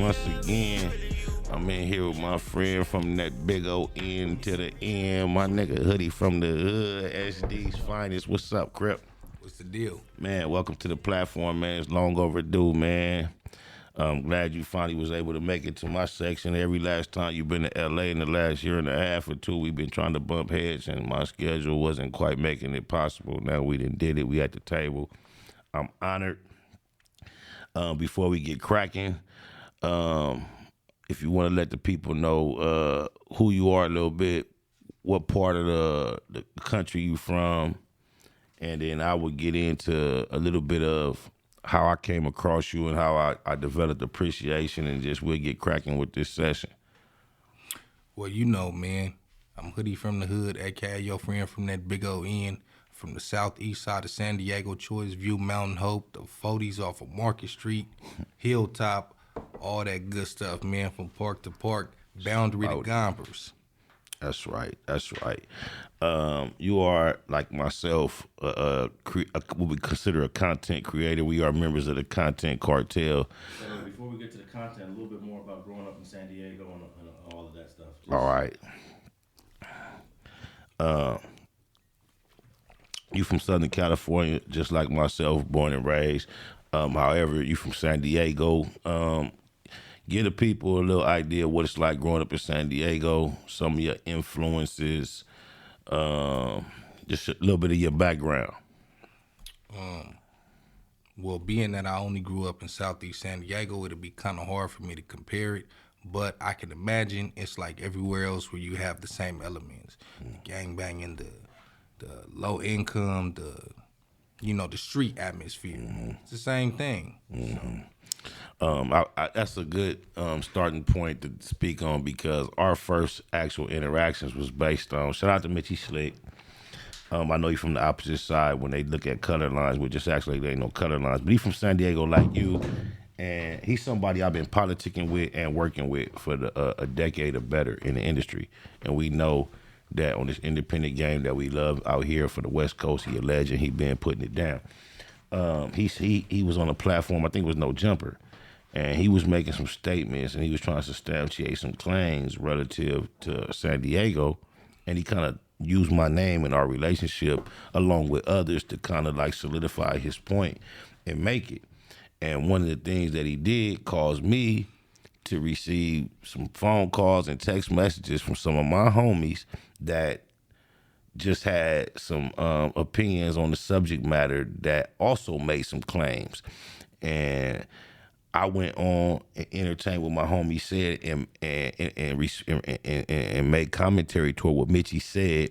once again. I'm in here with my friend from that big old N to the N, my nigga Hoodie from the Hood, SD's finest. What's up, Crip? What's the deal? Man, welcome to the platform, man. It's long overdue, man. I'm glad you finally was able to make it to my section. Every last time you've been to LA in the last year and a half or two, we've been trying to bump heads, and my schedule wasn't quite making it possible. Now we did it. We at the table. I'm honored. Before we get cracking, if you want to let the people know who you are a little bit, what part of the country you from, and then I would get into a little bit of how I came across you and how I developed appreciation, and just we'll get cracking with this session. Well, you know, man, I'm Hoodie from the Hood, aka your friend from that big old N, from the southeast side of San Diego, Choice View, Mountain Hope, the 40s off of Market Street, Hilltop, all that good stuff, man, from park to park, boundary to Gompers. That's right. That's right. You are, like myself, what we consider a content creator. We are members of the content cartel. So before we get to the content, a little bit more about growing up in San Diego and all of that stuff. All right. You from Southern California, just like myself, born and raised. However, you from San Diego. Give the people a little idea of what it's like growing up in San Diego, some of your influences, just a little bit of your background. Well, being that I only grew up in southeast San Diego, it'll be kind of hard for me to compare it, but I can imagine it's like everywhere else where you have the same elements, the gangbanging, the low income, the street atmosphere. It's the same thing. That's a good starting point to speak on, because our first actual interactions was based on, shout out to Mitchie Slick. I know you from the opposite side when they look at color lines, which just actually there ain't no color lines, but he from San Diego like you, and he's somebody I've been politicking with and working with for a decade or better in the industry, and we know that on this independent game that we love out here for the West Coast, he a legend. He been putting it down. He was on a platform, I think it was No Jumper, and he was making some statements, and he was trying to substantiate some claims relative to San Diego, and he kind of used my name in our relationship along with others to kind of like solidify his point and make it. And one of the things that he did caused me to receive some phone calls and text messages from some of my homies that just had some opinions on the subject matter that also made some claims. And I went on and entertained what my homie said and made commentary toward what Mitchie said.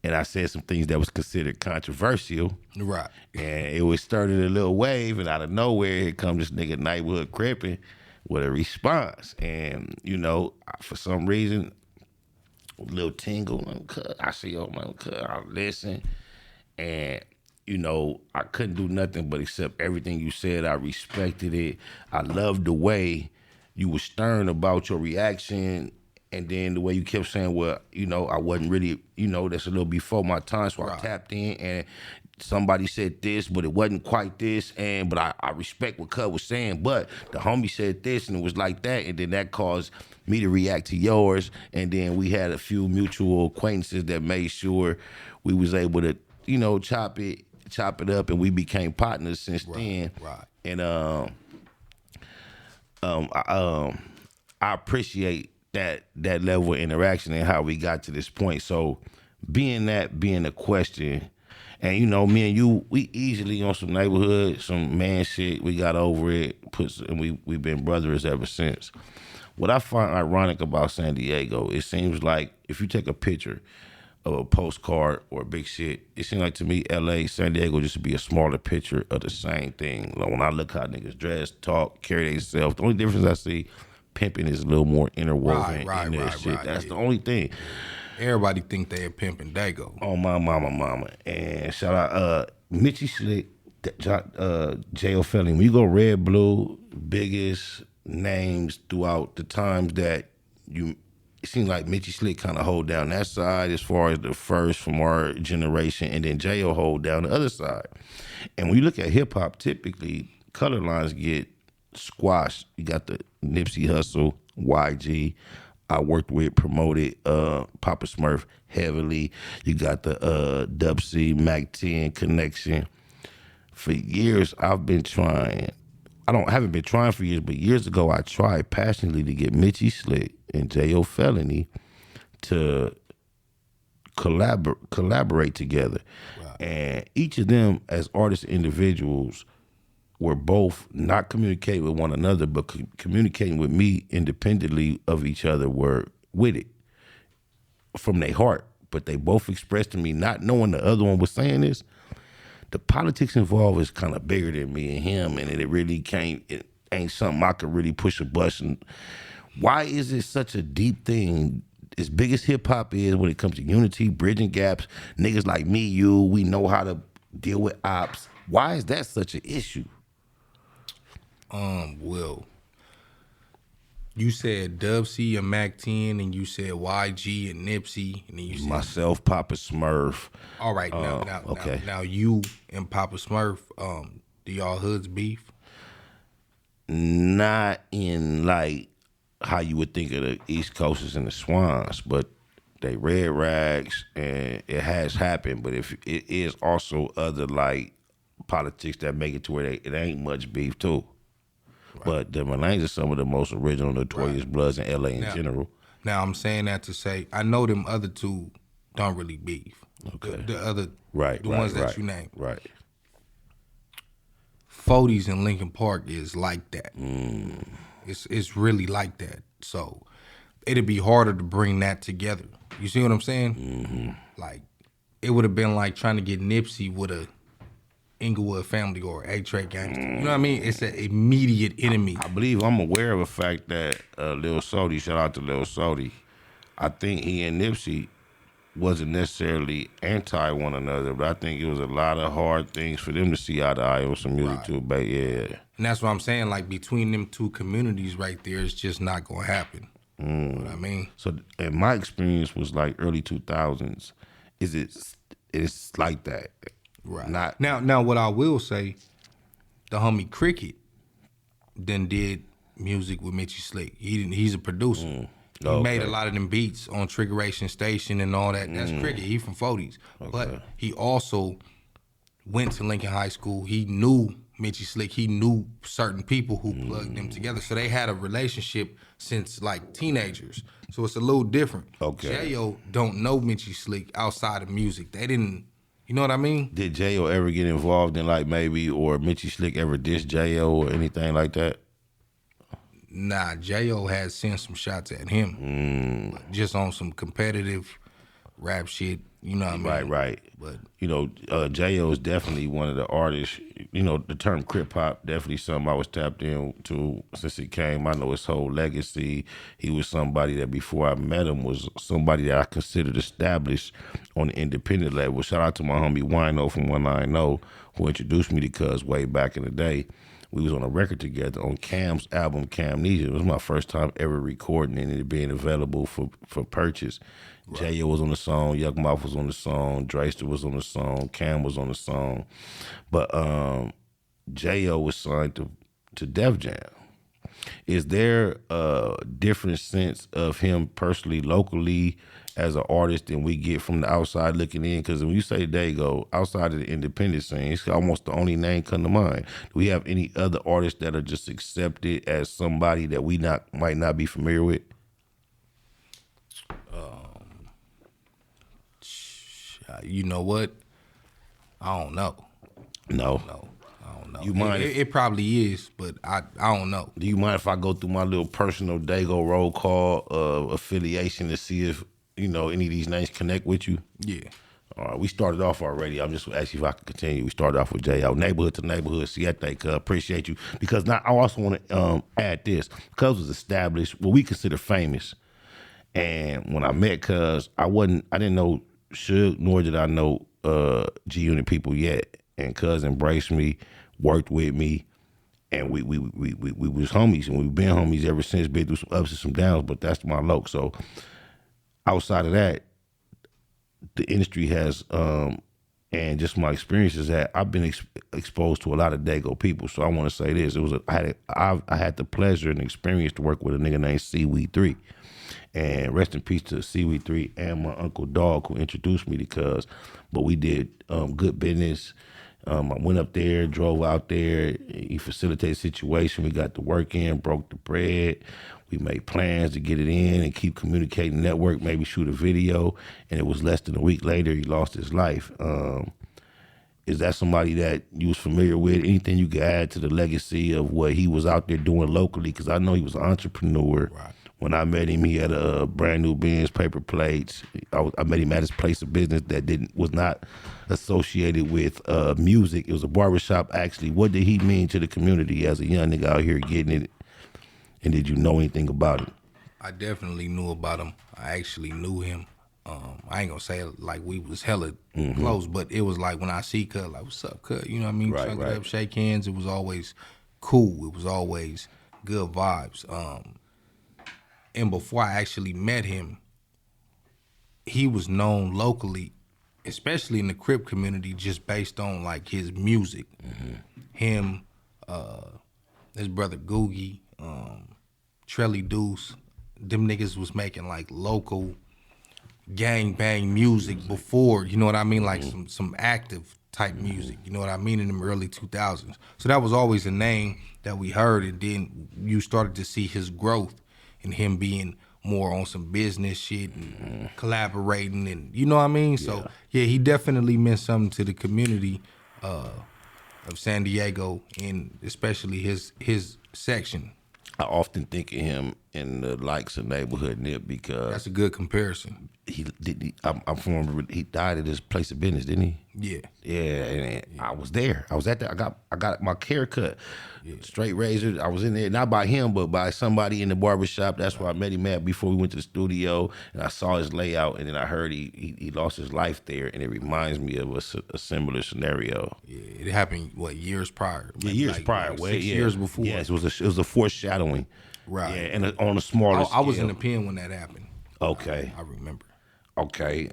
And I said some things that was considered controversial. Right. And it was started a little wave, and out of nowhere, here come this nigga Nightwood Crippin' with a response. And, for some reason, a little tingle. I see, I listen. And, I couldn't do nothing but accept everything you said. I respected it. I loved the way you were stern about your reaction. And then the way you kept saying, well, I wasn't really, that's a little before my time. So I tapped in, and somebody said this, but it wasn't quite this. But I respect what Cub was saying. But the homie said this, and it was like that. And then that caused me to react to yours. And then we had a few mutual acquaintances that made sure we was able to, chop it up, and we became partners since then. Right. And I appreciate that level of interaction and how we got to this point. So being a question, and me and you, we easily on some neighborhood, some man shit, we got over it, and we've been brothers ever since. What I find ironic about San Diego, it seems like if you take a picture of a postcard or a big shit, it seems like to me LA, San Diego just to be a smaller picture of the same thing. Like when I look how niggas dress, talk, carry themselves, the only difference I see, pimping is a little more interwoven in this shit. That's the only thing. Everybody think they a pimping Dago. Oh, my mama. And shout out Mitchie Slick, J.O. Feelinz. When you go red, blue, biggest names throughout the times that it seems like Mitchie Slick kind of hold down that side as far as the first from our generation, and then J.O. hold down the other side. And when you look at hip-hop, typically color lines get squash. You got the Nipsey Hussle, YG. I worked with, promoted Papa Smurf heavily. You got the Dub C, Mac 10 connection. For years, I've been trying. Haven't been trying for years, but years ago, I tried passionately to get Mitchie Slick and J.O. Felony to collaborate together. Wow. And each of them, as artists and individuals, were both not communicating with one another, but communicating with me independently of each other, were with it from their heart. But they both expressed to me, not knowing the other one was saying this, the politics involved is kind of bigger than me and him, and it ain't something I could really push a button. Why is it such a deep thing? As big as hip hop is when it comes to unity, bridging gaps, niggas like me, you, we know how to deal with ops. Why is that such an issue? Well, you said Dub C and Mac 10, and you said YG and Nipsey, and then you said myself, Papa Smurf. All right, now you and Papa Smurf, do y'all hoods beef? Not in like how you would think of the East Coasters and the Swans, but they red rags, and it has happened. But if it is also other like politics that make it to where it ain't much beef too. Right. But the Mulangs are some of the most original Notorious Bloods in LA in general. Now I'm saying that to say I know them other two don't really beef. Okay. The other ones that you named. Right. 40s in Lincoln Park is like that. It's really like that. So it'd be harder to bring that together. You see what I'm saying? Mm-hmm. Like it would have been like trying to get Nipsey with a Inglewood family or A-Track Gangster. You know what I mean? It's an immediate enemy. I believe I'm aware of the fact that Lil Sody, shout out to Lil Sody, I think he and Nipsey wasn't necessarily anti one another, but I think it was a lot of hard things for them to see eye to eye on some music too. But yeah. And that's what I'm saying. Like between them two communities right there, it's just not gonna happen. You know what I mean? So, and my experience was like early 2000s. It's like that. Right. Not now. What I will say, the homie Cricket then did music with Mitchie Slick. He's a producer. He made a lot of them beats on Triggeration Station and all that. That's Cricket. He from 40s. Okay. But he also went to Lincoln High School. He knew Mitchie Slick. He knew certain people who plugged them together. So they had a relationship since like teenagers. So it's a little different. Okay. J.O. don't know Mitchie Slick outside of music. They didn't. You know what I mean? Did J.O. ever get involved in like maybe, or Mitchie Slick ever diss J.O. or anything like that? Nah, J.O. had sent some shots at him. Just on some competitive rap shit. You know what I mean? Right. But you know, J.O. is definitely one of the artists. You know, the term Crip Hop, definitely something I was tapped into since he came. I know his whole legacy. He was somebody that before I met him was somebody that I considered established on the independent level. Shout out to my homie Wino from 190 who introduced me to Cuz way back in the day. We was on a record together on Cam's album, Camnesia. It was my first time ever recording and it being available for purchase. Right. J.O. was on the song, Yuck Mouth was on the song, Drayster was on the song, Cam was on the song. But J.O. was signed to Def Jam. Is there a different sense of him personally, locally, as an artist than we get from the outside looking in? Because when you say Dago, outside of the independent scene, it's almost the only name come to mind. Do we have any other artists that are just accepted as somebody that we might not be familiar with? You know what? I don't know. No. I don't know. You mind? It probably is, but I don't know. Do you mind if I go through my little personal Dago roll call affiliation to see if, you know, any of these names connect with you? Yeah. All right, we started off already. I'm just asking if I can continue. We started off with J.O. Neighborhood to neighborhood. See, I think appreciate you. Because now I also want to add this. Cuz was established, what we consider famous. And when I met Cuz, I didn't know Suge, nor did I know G-Unit people yet. And Cuz embraced me, worked with me, and we was homies, and we've been homies ever since, been through some ups and some downs, but that's my loc. So outside of that, the industry has And just my experience is that I've been exposed to a lot of Dago people. So I want to say this: I had the pleasure and experience to work with a nigga named Seaweed3, and rest in peace to Seaweed3 and my uncle Dog who introduced me to Cuz. But we did good business. I went up there, drove out there. He facilitated the situation. We got the work in, broke the bread. We made plans to get it in and keep communicating, network, maybe shoot a video. And it was less than a week later, he lost his life. Is that somebody that you was familiar with? Anything you could add to the legacy of what he was out there doing locally? Because I know he was an entrepreneur. Right. When I met him, he had a brand new Benz, paper plates. I met him at his place of business that was not associated with music. It was a barbershop, actually. What did he mean to the community as a young nigga out here getting it? And did you know anything about it? I definitely knew about him. I actually knew him. I ain't gonna say it like we was hella close, but it was like when I see Cuz, like, what's up, Cuz? You know what I mean? Right, Chunk right. it up, shake hands. It was always cool. It was always good vibes. And before I actually met him, he was known locally, especially in the Crip community, just based on like his music. Him, his brother Googie, Trelly Deuce, them niggas was making like local gang bang music before, you know what I mean? Like some active type music, you know what I mean, in the early 2000s. So that was always a name that we heard, and then you started to see his growth and him being more on some business shit and collaborating, and you know what I mean? So yeah, he definitely meant something to the community of San Diego, and especially his section. I often think of him in the likes of Neighborhood Nip because That's a good comparison. I'm from. He died at his place of business, didn't he? Yeah. Yeah, and I was there. I was at that. I got my hair cut, straight razor. I was in there, not by him, but by somebody in the barbershop. That's where I met him at before we went to the studio, and I saw his layout, and then I heard he lost his life there, and it reminds me of a similar scenario. Yeah, it happened, what, years prior? Yeah, years prior, like way 6 years before. Yes, it was a foreshadowing. Right. Yeah, and on a smaller I was scale. in the pen when that happened. Okay. I remember. Okay.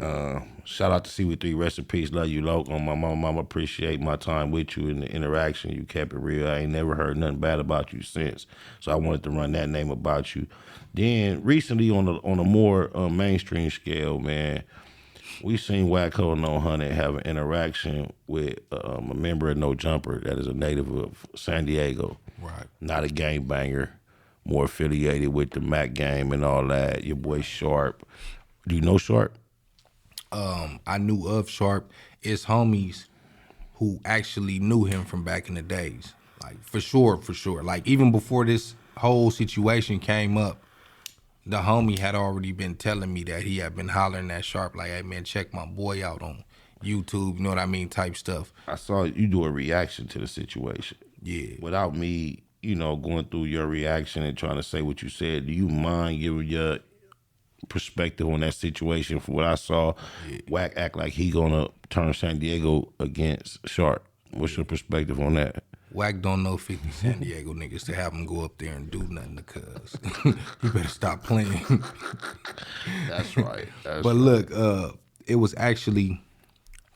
Shout out to C3. Rest in peace. Love you, Loc. My mama appreciate my time with you and the interaction. You kept it real. I ain't never heard nothing bad about you since. So I wanted to run that name about you. Then recently on a more mainstream scale, man, we seen Wacko No 100 have an interaction with a member of No Jumper that is a native of San Diego. Right. Not a gangbanger, more affiliated with the Mac game and all that. Your boy Sharp. Do you know Sharp? I knew of Sharp. It's homies who actually knew him from back in the days. Like, for sure. Like, even before this whole situation came up, the homie had already been telling me that he had been hollering at Sharp, like, hey, man, check my boy out on YouTube, you know what I mean, type stuff. I saw you do a reaction to the situation. Yeah. Without me, going through your reaction and trying to say what you said, do you mind giving your perspective on that situation? From what I saw, Wack act like he gonna turn San Diego against Sharp. What's your perspective on that? Wack don't know 50 San Diego niggas to have him go up there and do nothing to Cuz. You better stop playing. That's right. But look, it was actually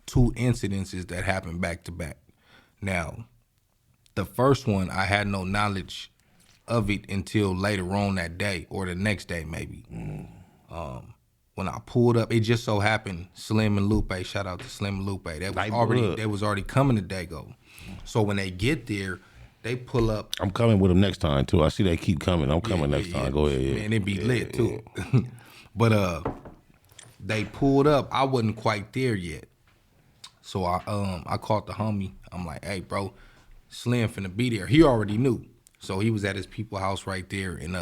2 incidences that happened back to back. Now, the first one, I had no knowledge of it until later on that day, or the next day maybe. When I pulled up, it just so happened Slim and Lupe, shout out to Slim and Lupe, they was already coming to Dago. So when they get there, they pull up. I'm coming with them next time too. I see they keep coming. I'm coming next time. Go ahead. Yeah. Man, it be lit too. But they pulled up. I wasn't quite there yet. So I called the homie. I'm like, hey bro, Slim finna be there. He already knew. So he was at his people's house right there, and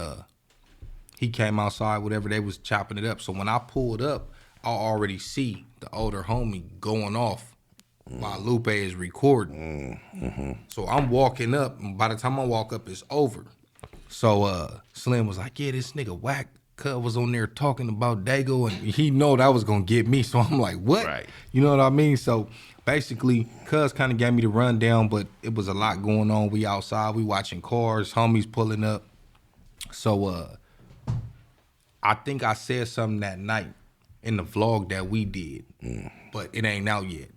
he came outside, whatever, they was chopping it up. So when I pulled up, I already see the older homie going off while Lupe is recording. So I'm walking up, and by the time I walk up, it's over. So Slim was like, yeah, this nigga Wack, Cuz was on there talking about Dago, and he know that was gonna get me. So I'm like, what? Right. You know what I mean? So basically, Cuz kind of gave me the rundown, but it was a lot going on. We outside, we watching cars, homies pulling up. So I think I said something that night in the vlog that we did, but it ain't out yet.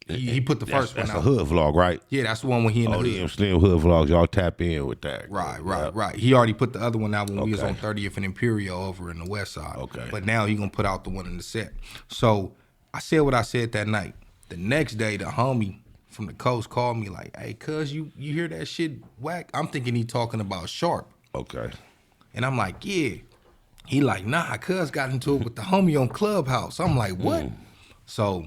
He put the first one That's out. a hood vlog, right? Yeah, that's the one when he in the hood. DM Slim hood vlogs. Y'all tap in with that. Right. He already put the other one out when we was Okay. on 30th and Imperial over in the West Side. Okay. But now he gonna put out the one in the set. So I said what I said that night. The next day, the homie from the coast called me like, "Hey, cuz you hear that shit, Wack?" I'm thinking he talking about Sharp. Okay. And I'm like, "Yeah." He like, "Nah, cuz got into it with the homie on Clubhouse." I'm like, "What?" So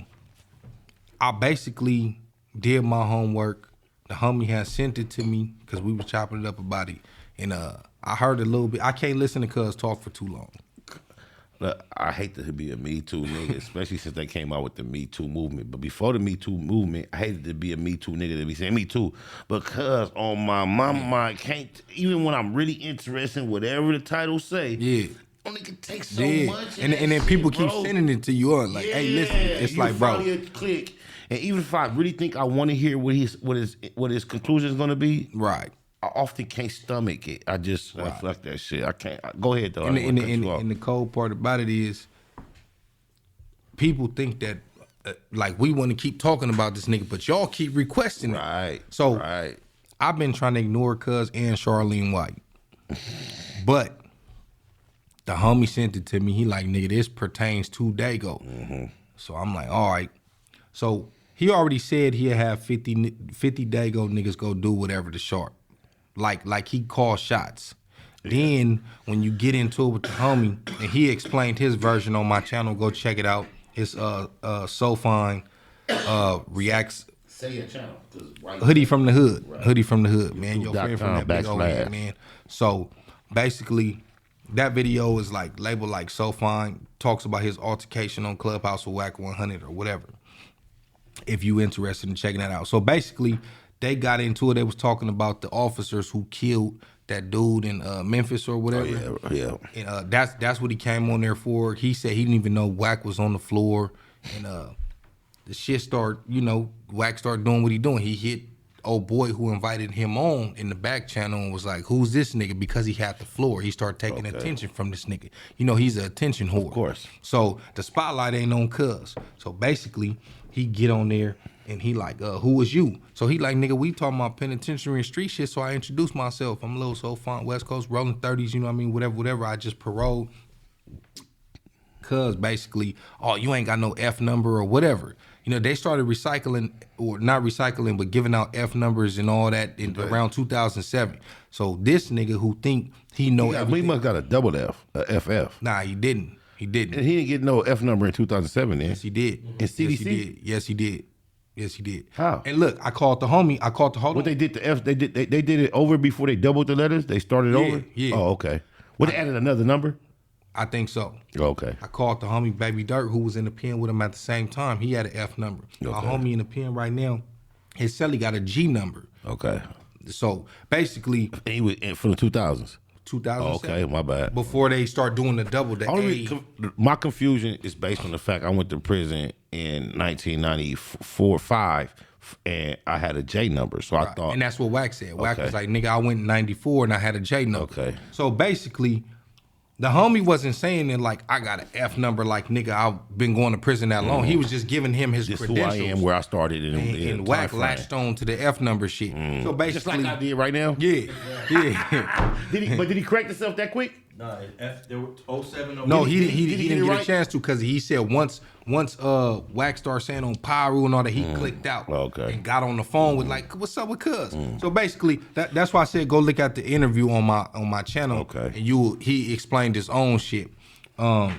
I basically did my homework. The homie had sent it to me because we was chopping it up about it. And I heard a little bit. I can't listen to cuz talk for too long. Look, I hate to be a Me Too nigga, especially since they came out with the Me Too movement. But before the Me Too movement, I hated to be a Me Too nigga to be saying Me Too. Because on my mama, I can't, even when I'm really interested in whatever the title say, Yeah. only can take so Yeah. much. And then people keep sending it to you on like, "Hey, listen." It's you like, bro. finally click. And even if I really think I want to hear what his conclusion is going to be, Right. I often can't stomach it. I just fuck that shit. I can't. Go ahead though. And the cold part about it is, people think that like we want to keep talking about this nigga, but y'all keep requesting it. Right. So right. I've been trying to ignore Cuz and Charlene White, but the homie sent it to me. He like, "Nigga, this pertains to Dago." So I'm like, all right. So he already said he'll have 50 Dago niggas go do whatever to Sharp. Like he called shots. Then when you get into it with the homie, and he explained his version on my channel, go check it out. It's So Fine reacts. Say your channel. Hoodie from the Hood. Right. Hoodie from the Hood, man. Your friend from that big old // head, man. So basically, that video is like labeled like So Fine, talks about his altercation on Clubhouse with Wack 100 or whatever. If you interested in checking that out. So basically, they got into it. They was talking about the officers who killed that dude in Memphis or whatever. Oh, yeah. And that's what he came on there for. He said he didn't even know Wack was on the floor. And the shit started, Wack started doing what he doing. He hit old boy who invited him on in the back channel and was like, "Who's this nigga?" Because he had the floor. He started taking attention from this nigga. He's an attention whore. Of course. So the spotlight ain't on Cuz. So basically, he get on there and he like, "Who is you?" So he like, "Nigga, we talking about penitentiary and street shit." So I introduced myself. I'm a little So Fine, West Coast, rolling 30s, you know what I mean? Whatever. I just paroled. Cuz basically, "Oh, you ain't got no F number or whatever." They started recycling, or not recycling, but giving out F numbers and all that around 2007. So this nigga who think he know everything. He must got a double F, a FF. Nah, he didn't. And he didn't get no F number in 2007 then. Yes, he did. In CDC? Yes, he did. How? And look, I called the homie. What they did to F, they did it over before they doubled the letters? They started over? Yeah. Oh, okay. What, they added another number? I think so. Okay. I called the homie Baby Dirt, who was in the pen with him at the same time. He had an F number. My homie in the pen right now, his celly got a G number. Okay. So basically, And he was from the 2000s. 2007. Okay, my bad. Before they start doing the double, the A. My confusion is based on the fact I went to prison in 1994-5, and I had a J number, so I thought. And that's what Wack said. Wack Okay. was like, "Nigga, I went in 94 and I had a J number." Okay. So basically, the homie wasn't saying it like, "I got an F number," like, "Nigga, I've been going to prison that long." He was just giving him his This who credentials. I am, where I started in And Wack latched on to the F number shit. So basically, Just like I did right now. yeah. Did he correct himself that quick? Nah, there were 07. No, Did he he didn't get it get right? a chance to, because he said once Wack started saying on Pyro and all that, he clicked out. Okay. And got on the phone with like, "What's up with Cuz?" So basically, that's why I said go look at the interview on my channel. Okay. And he explained his own shit. Where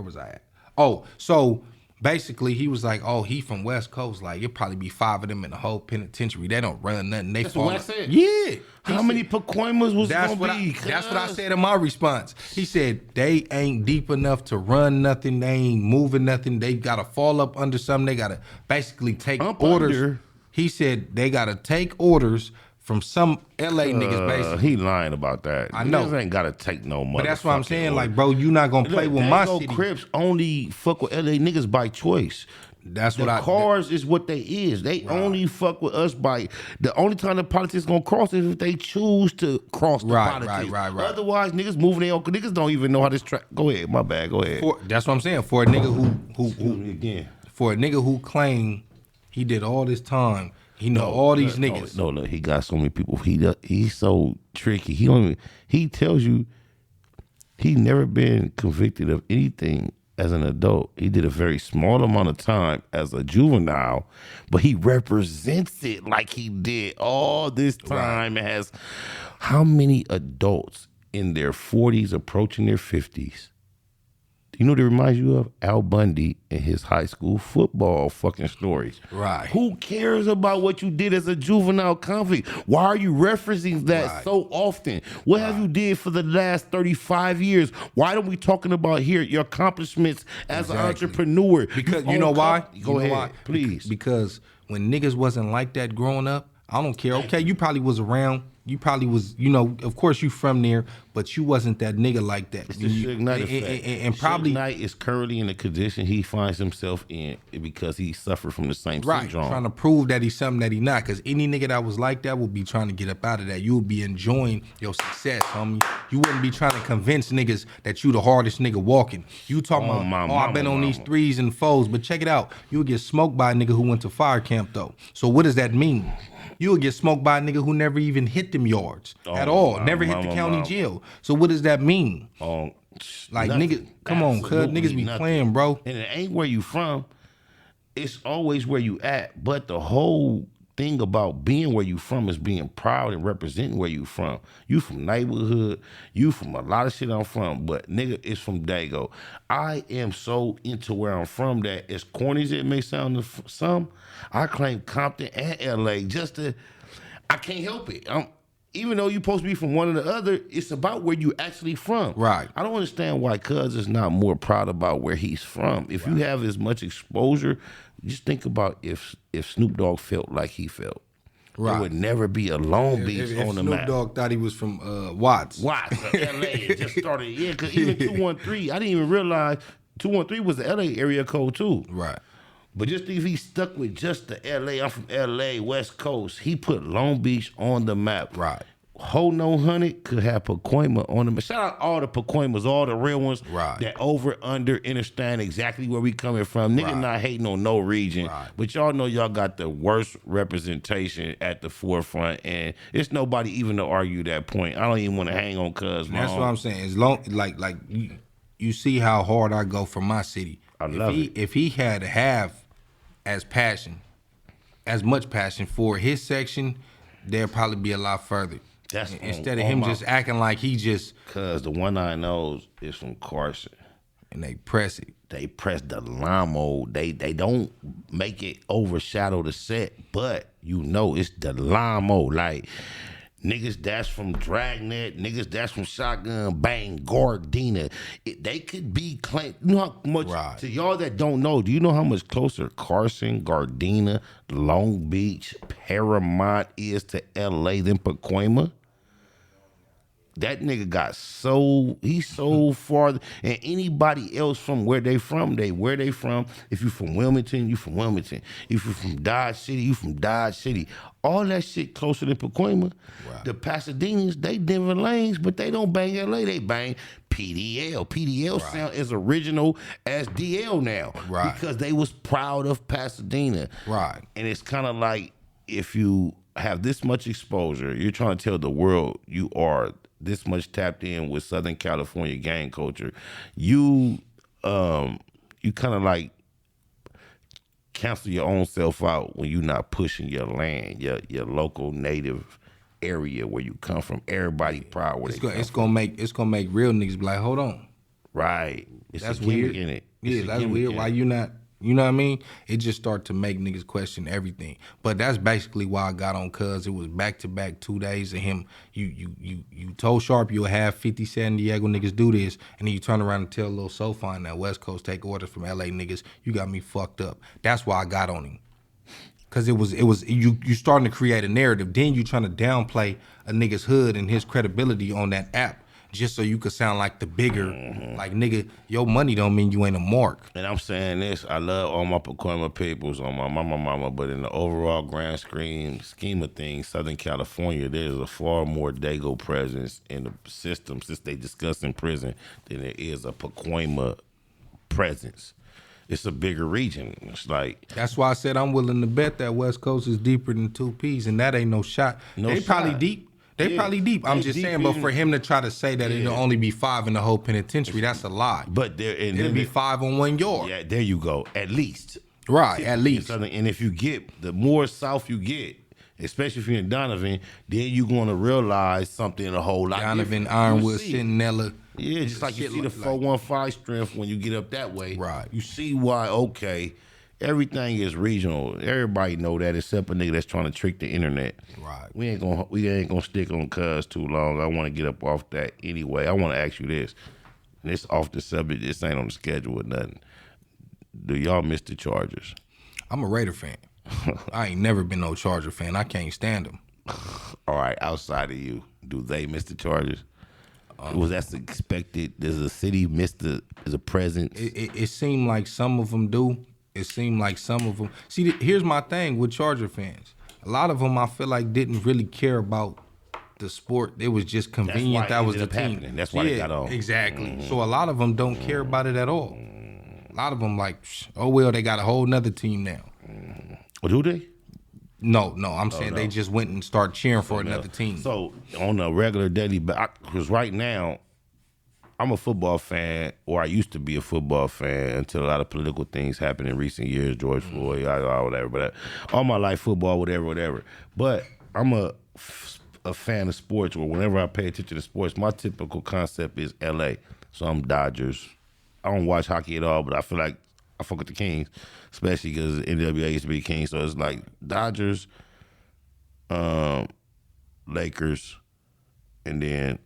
was I at? Oh, so basically he was like, "Oh, he from West Coast. Like, it'd probably be 5 of them in the whole penitentiary. They don't run nothing. They That's fall." what Wack said? Yeah. How many Pacoimas was That's gonna be? that's what I said in my response. He said they ain't deep enough to run nothing. They ain't moving nothing. They gotta fall up under something. They gotta basically take Up orders. under? He said they gotta take orders from some LA niggas basically. He lying about that. I know. Niggas ain't gotta take no money. But that's what I'm saying. Like, bro, you not gonna play with my city. Crips only fuck with LA niggas by choice. That's The what cars is what they is. They only fuck with us by the only time the politics gonna cross is if they choose to cross the politics. Right. Otherwise, niggas moving their own. Niggas don't even know how this track. Go ahead, my bad. Go ahead. That's what I'm saying. For a nigga who Again. for a nigga who claimed he did all this time, he know all these niggas. No, he got so many people. He's so tricky. He tells you he never been convicted of anything as an adult. He did a very small amount of time as a juvenile, but he represents it like he did all this time. Right. Has how many adults in their 40s approaching their 50s? You know what it reminds you of? Al Bundy and his high school football fucking stories. Right. Who cares about what you did as a juvenile convict? Why are you referencing that so often? What have you did for the last 35 years? Why don't we talking about here your accomplishments as an entrepreneur? Because you know why? Go ahead, please. Because when niggas wasn't like that growing up, I don't care. Okay, you probably was around. You probably was, of course you from there, but you wasn't that nigga like that. It's the Suge Knight effect. And probably Suge Knight is currently in the condition he finds himself in because he suffered from the same syndrome. Trying to prove that he's something that he not. Because any nigga that was like that will be trying to get up out of that. You would be enjoying your success, homie. You wouldn't be trying to convince niggas that you the hardest nigga walking. You talking about, I've been on these 3s and 4s, but check it out. You would get smoked by a nigga who went to fire camp though. So what does that mean? You would get smoked by a nigga who never even hit them yards at all. Never hit the county jail. So what does that mean? Like niggas, come on, cuz niggas be playing, bro. And it ain't where you from. It's always where you at. But the whole thing about being where you from is being proud and representing where you from. You from neighborhood. You from a lot of shit I'm from. But nigga, it's from Dago. I am so into where I'm from that as corny as it may sound to some, I claim Compton and LA I can't help it. Even though you're supposed to be from one or the other, it's about where you actually from. Right. I don't understand why Cuz is not more proud about where he's from. If you have as much exposure, just think about if Snoop Dogg felt like he felt. Right. There would never be a Long Beach on the map. Snoop Dogg thought he was from Watts. Watts, LA. It just started, because even 213, I didn't even realize 213 was the LA area code too. Right. But just if he stuck with just the LA, I'm from LA, West Coast, he put Long Beach on the map. Right. Whole No Hundred could have Pacoima on the map. Shout out all the Pacoimas, all the real ones that over, under, understand exactly where we coming from. Nigga not hating on no region. Right. But y'all know y'all got the worst representation at the forefront, and it's nobody even to argue that point. I don't even want to hang on Cuz. That's what I'm saying. As long like you see how hard I go for my city. I love it. If he had to have as much passion for his section, there'd probably be a lot further. Instead of him just acting like he just... Cuz the one I know is from Carson. And they press it. They press the limo. They don't make it overshadow the set, but it's the limo. Like... Niggas that's from Dragnet, niggas that's from Shotgun Bang, Gardena. They could be claimed. You know how much, to y'all that don't know, do you know how much closer Carson, Gardena, Long Beach, Paramount is to LA than Pacoima? That nigga got he's so far, and anybody else from where they from. If you from Wilmington, you from Wilmington. If you from Dodge City, you from Dodge City. All that shit closer than Pacoima. The Pasadenas, they Denver lanes, but they don't bang LA, they bang PDL. PDL sound as original as DL now. Because they was proud of Pasadena. And it's kind of like if you have this much exposure, you're trying to tell the world you are this much tapped in with Southern California gang culture, you kind of like cancel your own self out when you're not pushing your land, your local native area where you come from. Everybody proud where it's gonna make real niggas be like, hold on. Right. That's weird. In it. Yeah, that's weird. Why you not? You know what I mean? It just start to make niggas question everything. But that's basically why I got on Cuz. It was back-to-back 2 days of him. You told Sharp you'll have 50 San Diego niggas do this, and then you turn around and tell Lil SoFi that West Coast take orders from LA niggas. You got me fucked up. That's why I got on him. Cause it was you starting to create a narrative. Then you trying to downplay a nigga's hood and his credibility on that app. Just so you could sound like the bigger, like nigga, your money don't mean you ain't a mark. And I'm saying this, I love all my Pacoima peoples on my mama, but in the overall grand scheme of things, Southern California, there's a far more Dago presence in the system since they discuss in prison than there is a Pacoima presence. it's a bigger region. It's like That's why I said I'm willing to bet that West Coast is deeper than 2Ps, and that ain't no shot. They probably deep. They probably deep. I'm just saying, but for him to try to say that it'll only be 5 in the whole penitentiary, that's a lie. But it'll be 5 on 1 yard. Yeah, there you go. At least. Right, at least. And if you get, the more south you get, especially if you're in Donovan, then you're going to realize something a whole lot Donovan, different. Ironwood, Centinela. Yeah, just like you see the 415 strength when you get up that way. Right. You see why, okay, everything is regional. Everybody know that except a nigga that's trying to trick the internet. Right. We ain't gonna stick on cuz too long. I want to get up off that anyway. I want to ask you this. And it's off the subject. This ain't on the schedule or nothing. Do y'all miss the Chargers? I'm a Raider fan. I ain't never been no Charger fan. I can't stand them. All right, outside of you, do they miss the Chargers? Was that expected? Does the city miss the presence? It seemed like some of them do. It seemed like some of them. See, here's my thing with Charger fans. A lot of them I feel like didn't really care about the sport. It was just convenient that was the team. Happening. That's why they got on. Exactly. So a lot of them don't care about it at all. A lot of them like, oh well, they got a whole nother team now. Or do they? No, I'm saying they just went and started cheering for another team. So on a regular daily, because right now, I'm a football fan, or I used to be a football fan until a lot of political things happened in recent years, George Floyd, whatever. But all my life, football, whatever. But I'm a fan of sports, or whenever I pay attention to sports, my typical concept is L.A. So I'm Dodgers. I don't watch hockey at all, but I feel like I fuck with the Kings, especially because NWA used to be Kings. So it's like Dodgers, Lakers, and then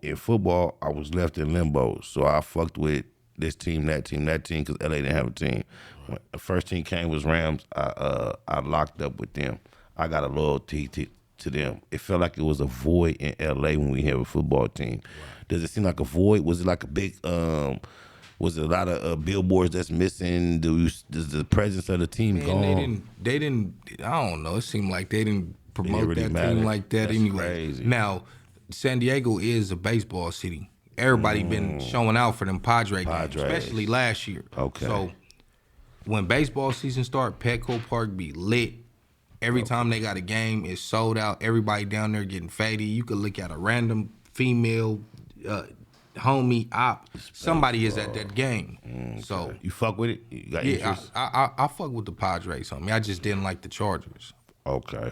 in football, I was left in limbo. So I fucked with this team, that team, because LA didn't have a team. When the first team came was Rams. I locked up with them. I got a loyalty to them. It felt like it was a void in LA when we have a football team. Does it seem like a void? Was it like a big? Was it a lot of billboards that's missing? Does the presence of the team gone? They didn't. I don't know. It seemed like they didn't promote really that matter. team like that That's anyway. crazy. Now, San Diego is a baseball city. Everybody been showing out for them Padres games, especially last year. Okay. So when baseball season start, Petco Park be lit. Every time they got a game, it's sold out. Everybody down there getting faded. You could look at a random female homie op. Somebody is at that game. So You fuck with it? You got interest? I fuck with the Padres, homie. I just didn't like the Chargers. Okay.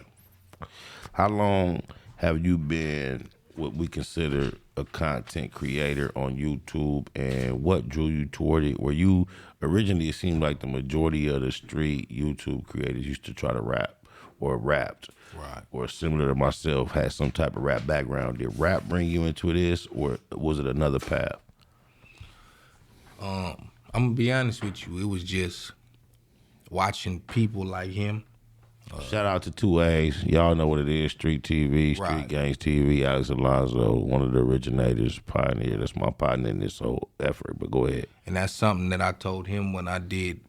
How long have you been what we consider a content creator on YouTube, and what drew you toward it? Were you originally, it seemed like the majority of the street YouTube creators used to try to rap or rapped, right, or similar to myself, had some type of rap background. Did rap bring you into this, or was it another path? I'm gonna be honest with you. It was just watching people like him. Shout out to 2A's. Y'all know what it is. Street TV, Street Right. Gangs TV. Alex Alonso, one of the originators, pioneer. That's my partner in this whole effort. But go ahead. And that's something that I told him when I did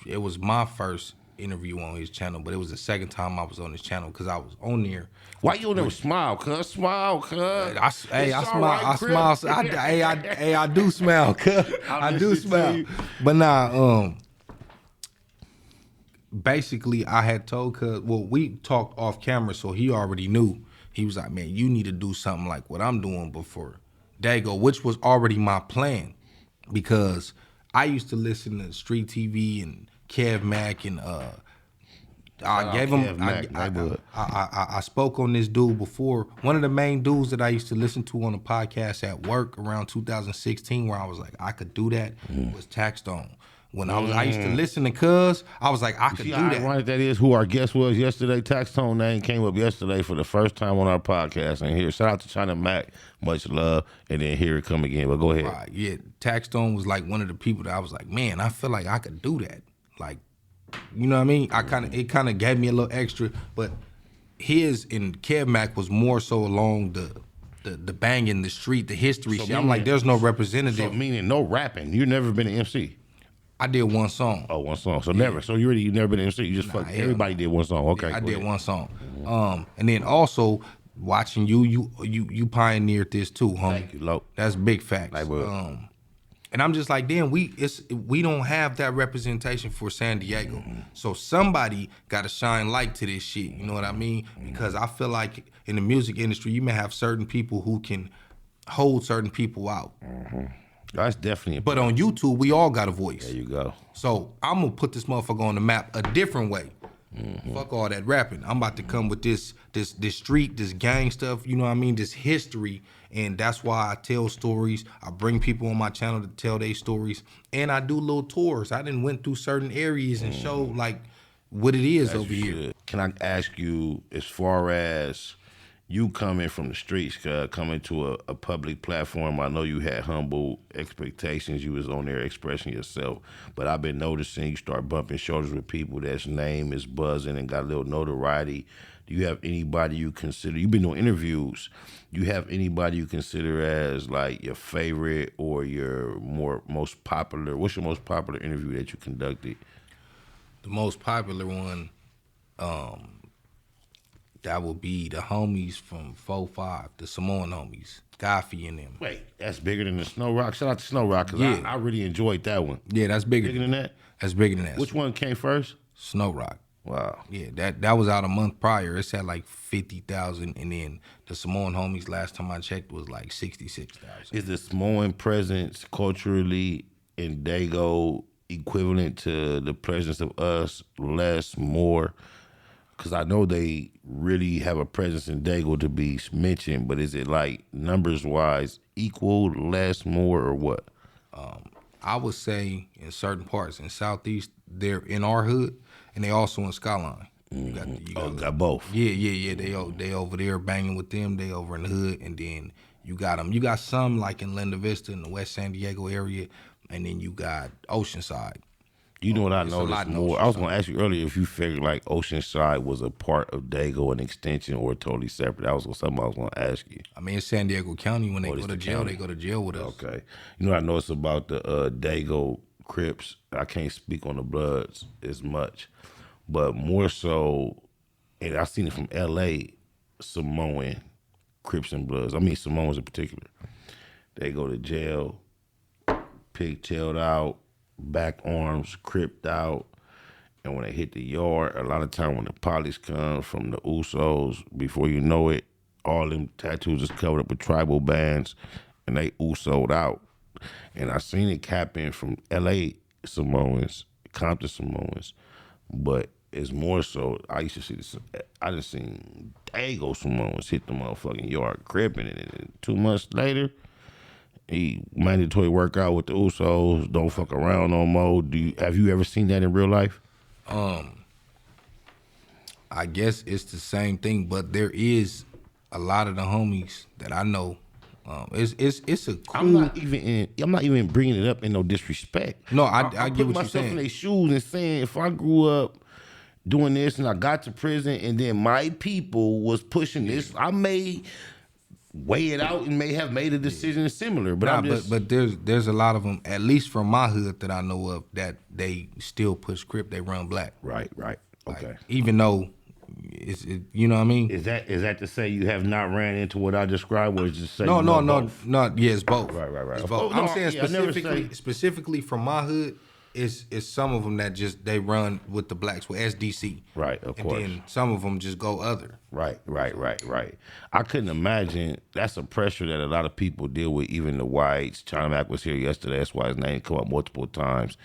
it was my first interview on his channel, but it was the second time I was on his channel because I was on there. Why you never smile, cuz? Smile, cuz. I smile. Right, I smile. So I do smile, cuz. I do smile. But nah, basically I had told cuz, well, we talked off camera, so he already knew. He was like, man, you need to do something like what I'm doing before Dago, which was already my plan, because I used to listen to Street TV and Kev Mack, and I gave him. I spoke on this dude before. One of the main dudes that I used to listen to on the podcast at work around 2016, where I was like, I could do that, was Factz Ova. When I used to listen to Cuz, I was like, I could do how that. ironic that is. Who our guest was yesterday. Factz Ova name came up yesterday for the first time on our podcast. And here, shout out to China Mac, much love. And then here it come again. But go ahead. Right, yeah, Factz Ova was like one of the people that I was like, man, I feel like I could do that. Like, you know what I mean? It kind of gave me a little extra, but his and Kev Mack was more so along the banging, the street, the history shit. I'm like, there's no representative. So meaning no rapping. You never been an MC. I did one song. Oh, one song. So never. So you never been an MC. You just everybody did one song. Okay. I did one song. And then also watching you pioneered this too, homie. Thank you, Lo. That's big facts. And I'm just like, damn, we don't have that representation for San Diego. So somebody got to shine light to this shit. You know what I mean? Because I feel like in the music industry, you may have certain people who can hold certain people out. That's definitely. But on YouTube, we all got a voice. There you go. So I'm gonna put this motherfucker on the map a different way. Fuck all that rapping. I'm about to come with this street, this gang stuff. You know what I mean? This history. And that's why I tell stories. I bring people on my channel to tell their stories. And I do little tours. I done went through certain areas and show like what it is over here. Can I ask you, as far as you coming from the streets, coming to a public platform, I know you had humble expectations. You was on there expressing yourself. But I've been noticing you start bumping shoulders with people that's name is buzzing and got a little notoriety. Do you have anybody you consider, you've been doing interviews, do you have anybody you consider as like your favorite or your most popular, what's your most popular interview that you conducted? The most popular one, that would be the homies from 4-5, the Samoan homies, Gaffy and them. Wait, that's bigger than the Snow Rock? Shout out to Snow Rock, because I really enjoyed that one. Yeah, that's bigger. Bigger than that? That's bigger than that. Which one came first? Snow Rock. Wow. Yeah, that was out a month prior. It's at like 50,000, and then the Samoan homies last time I checked was like 66,000. Is the Samoan presence culturally in Dago equivalent to the presence of us, less, more? Because I know they really have a presence in Dago to be mentioned, but is it like numbers-wise equal, less, more, or what? I would say in certain parts in Southeast, they're in our hood, and they also in Skyline. You got both. Yeah. They over there banging with them. They over in the hood, and then you got them. You got some like in Linda Vista in the West San Diego area, and then you got Oceanside. You know what I noticed more? I was going to ask you earlier if you figured like Oceanside was a part of Dago, an extension, or totally separate. That was something I was going to ask you. I mean, it's San Diego County. When they go to jail, they go to jail with us. Okay. You know what I noticed about the Dago Crips? I can't speak on the Bloods as much, but more so, and I seen it from L.A., Samoan Crips and Bloods. I mean, Samoans in particular. They go to jail, pigtailed out, back arms cripped out, and when they hit the yard, a lot of time when the police come from the Usos, before you know it, all them tattoos is covered up with tribal bands, and they Uso'd out. And I seen it happen from L.A. Samoans, Compton Samoans, but it's more so, I used to see this, I just seen Dago Samoans hit the motherfucking yard cripping it, and 2 months later, he mandatory workout with the Usos, don't fuck around no more. Have you ever seen that in real life? I guess it's the same thing, but there is a lot of the homies that I know. It's a cool. I'm not even bringing it up in no disrespect. No, I put get what you're myself saying. in their shoes and saying, if I grew up doing this and I got to prison and then my people was pushing this, I may weigh it out and may have made a decision similar. But but there's a lot of them, at least from my hood that I know of, that they still push Crip. They run black. Right. Okay. Like, even though you know what I mean? Is that to say you have not ran into what I described, or is just say No. Yeah, it's both. Right. It's Oh, both. no, I'm saying yeah, specifically from my hood. It's some of them that just they run with the blacks with SDC. Right, of course. And then some of them just go other. Right. I couldn't imagine. That's a pressure that a lot of people deal with, even the whites. China Mac was here yesterday. That's why his name come up multiple times.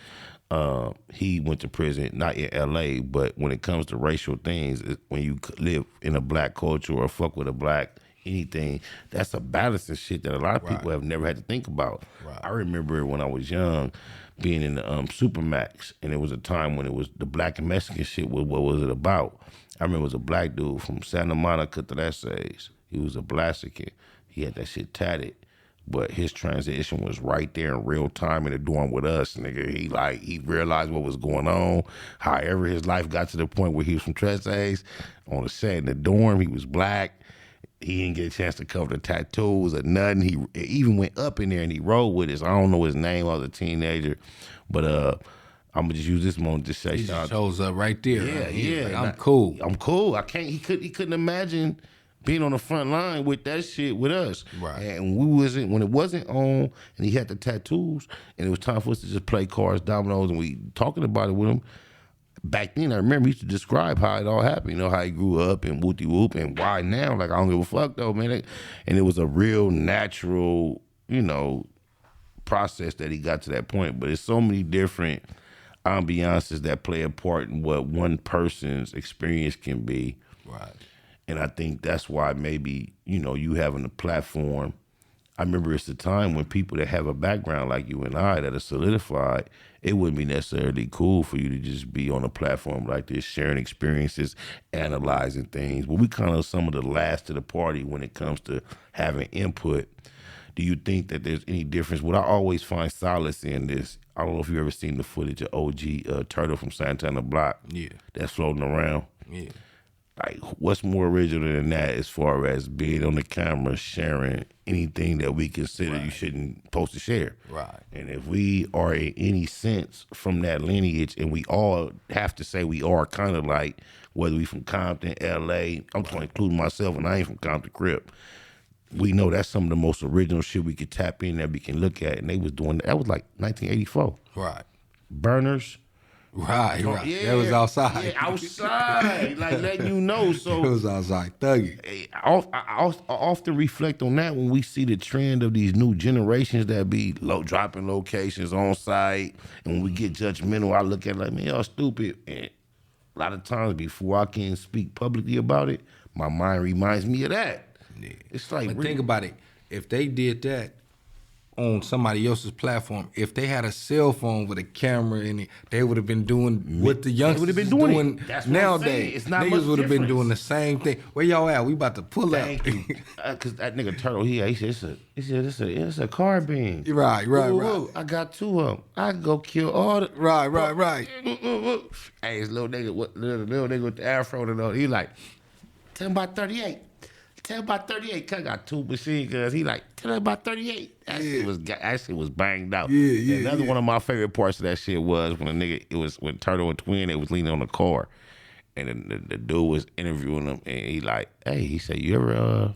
He went to prison, not in L.A., but when it comes to racial things, when you live in a black culture or fuck with a black anything, that's a balancing shit that a lot of people have never had to think about. Right. I remember when I was young, being in the Supermax, and it was a time when it was the black and Mexican shit. What was it about? I remember it was a black dude from Santa Monica to Essays. He was a Blaxican. He had that shit tatted, but his transition was right there in real time in the dorm with us, nigga. He realized what was going on. However, his life got to the point where he was from Essays. On the set in the dorm, he was black. He didn't get a chance to cover the tattoos or nothing. He even went up in there and he rolled with us. I don't know his name. I was a teenager, but I'm gonna just use this moment to say, he just shows up right there. Yeah. Like, I'm cool. I'm cool. He couldn't imagine being on the front line with that shit with us. Right. And when it wasn't on and he had the tattoos and it was time for us to just play cards, dominoes, and we talking about it with him. Back then, I remember he used to describe how it all happened, how he grew up and whoop-de-whoop and why now. Like, I don't give a fuck, though, man. And it was a real natural, process that he got to that point. But there's so many different ambiances that play a part in what one person's experience can be. Right. And I think that's why maybe, you having a platform. I remember it's the time when people that have a background like you and I that are solidified, it wouldn't be necessarily cool for you to just be on a platform like this, sharing experiences, analyzing things. But we kind of some of the last to the party when it comes to having input. Do you think that there's any difference? What I always find solace in this, I don't know if you've ever seen the footage of OG Turtle from Santana Block. Yeah. That's floating around. Yeah. Like, what's more original than that as far as being on the camera, sharing anything that we consider you shouldn't supposed to share? Right. And if we are in any sense from that lineage, and we all have to say we are kind of like, whether we from Compton, LA, I'm just including myself, and I ain't from Compton, Crip. We know that's some of the most original shit we could tap in that we can look at. And they was doing that was like 1984. Right. Burners. Right. Yeah, that was outside. Yeah, outside. Like letting you know. So it was outside thugging. I often reflect on that when we see the trend of these new generations that be dropping locations on site. And when we get judgmental, I look at it like, man, y'all stupid. And a lot of times before I can speak publicly about it, my mind reminds me of that. Yeah. It's like, but think about it. If they did that on somebody else's platform, if they had a cell phone with a camera in it, they would have been doing what the youngsters been is doing doing nowadays. It's not much Niggas would have been difference. doing the same thing. Where y'all at? We about to pull out. Thank you. Because that nigga Turtle, he said, it's a carbine. Right. Ooh, I got two of them. I can go kill all the... Right. Hey, this little nigga with the afro and all, he like, tell him about 38. Tell him about 38. Cause I got two machine guns. He like, tell him about 38. That shit was banged out. Yeah. Another one of my favorite parts of that shit was when when Turtle and Twin, they was leaning on the car. And the dude was interviewing him, and he like, hey, he said, you ever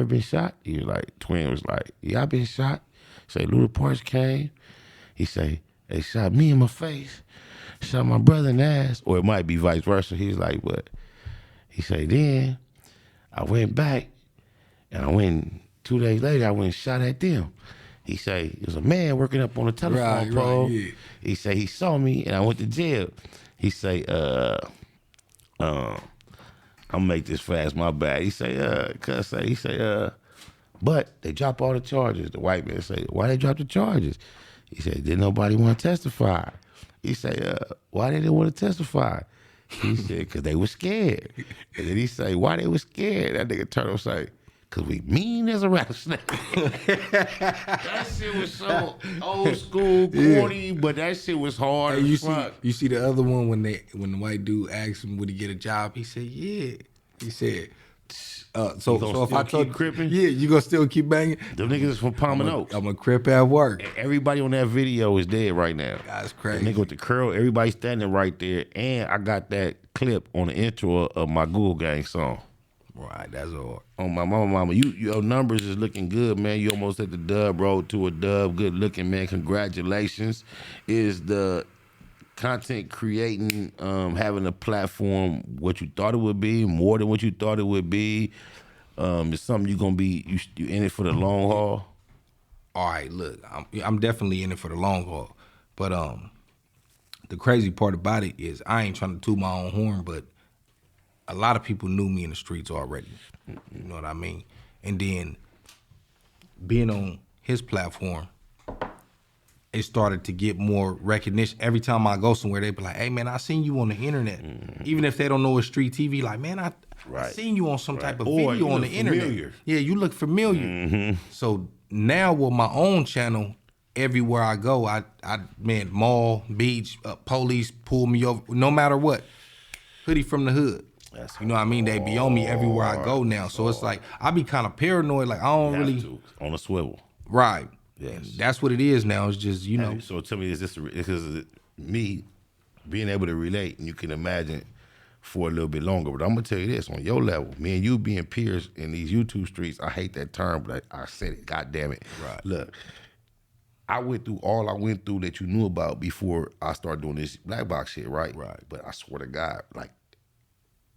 been shot? He was like, Twin was like, yeah, I been shot. He said, Luda Parks came. He say, they shot me in my face, shot my brother in the ass, or it might be vice versa. He was like, what? He say, then I went back, and 2 days later, I went and shot at them. He say, it was a man working up on the telephone pole. Right, yeah. He say, he saw me, and I went to jail. He say, I'm gonna make this fast, my bad. He say, but they drop all the charges. The white man say, why they drop the charges? He said, didn't nobody want to testify. He say, why they didn't want to testify? He said, because they were scared. And then he say, why they were scared? That nigga Turtle say, because we mean as a rattlesnake. That shit was so old school, corny, but that shit was hard Hey, as fuck. you see the other one when the white dude asked him would he get a job? He said, yeah. He said, so if I told cripping? yeah, you gonna still keep banging? Them niggas is from Palm and Oaks. I'm a crip at work. Everybody on that video is dead right now. That's The crazy. nigga with the curl, everybody standing right there. And I got that clip on the intro of my Google Gang song. Right, that's all. On my mama, your numbers is looking good, man. You almost at the dub road to a dub. Good looking, man. Congratulations. Is the content creating, having a platform what you thought it would be, more than what you thought it would be? It's something you're gonna be you in it for the long haul? All right, look, I'm definitely in it for the long haul. But the crazy part about it is I ain't trying to toot my own horn, but a lot of people knew me in the streets already. You know what I mean? And then being on his platform, it started to get more recognition. Every time I go somewhere, they be like, hey, man, I seen you on the internet. Mm-hmm. Even if they don't know it's street TV, like, man, I seen you on some type of video on the internet. Yeah, you look familiar. Mm-hmm. So now with my own channel, everywhere I go, I mall, beach, police pull me over, no matter what. Hoodie from the hood. You know what I mean? They be on me everywhere I go now. So it's like, I be kind of paranoid. Like, I don't really. On a swivel. Right. Yes. And that's what it is now. It's just, you know. So tell me, is this because me being able to relate, and you can imagine for a little bit longer. But I'm gonna tell you this, on your level, me and you being peers in these YouTube streets, I hate that term, but I said it, God damn it. Right. Look, I went through all I went through that you knew about before I started doing this black box shit, right? Right. But I swear to God, like,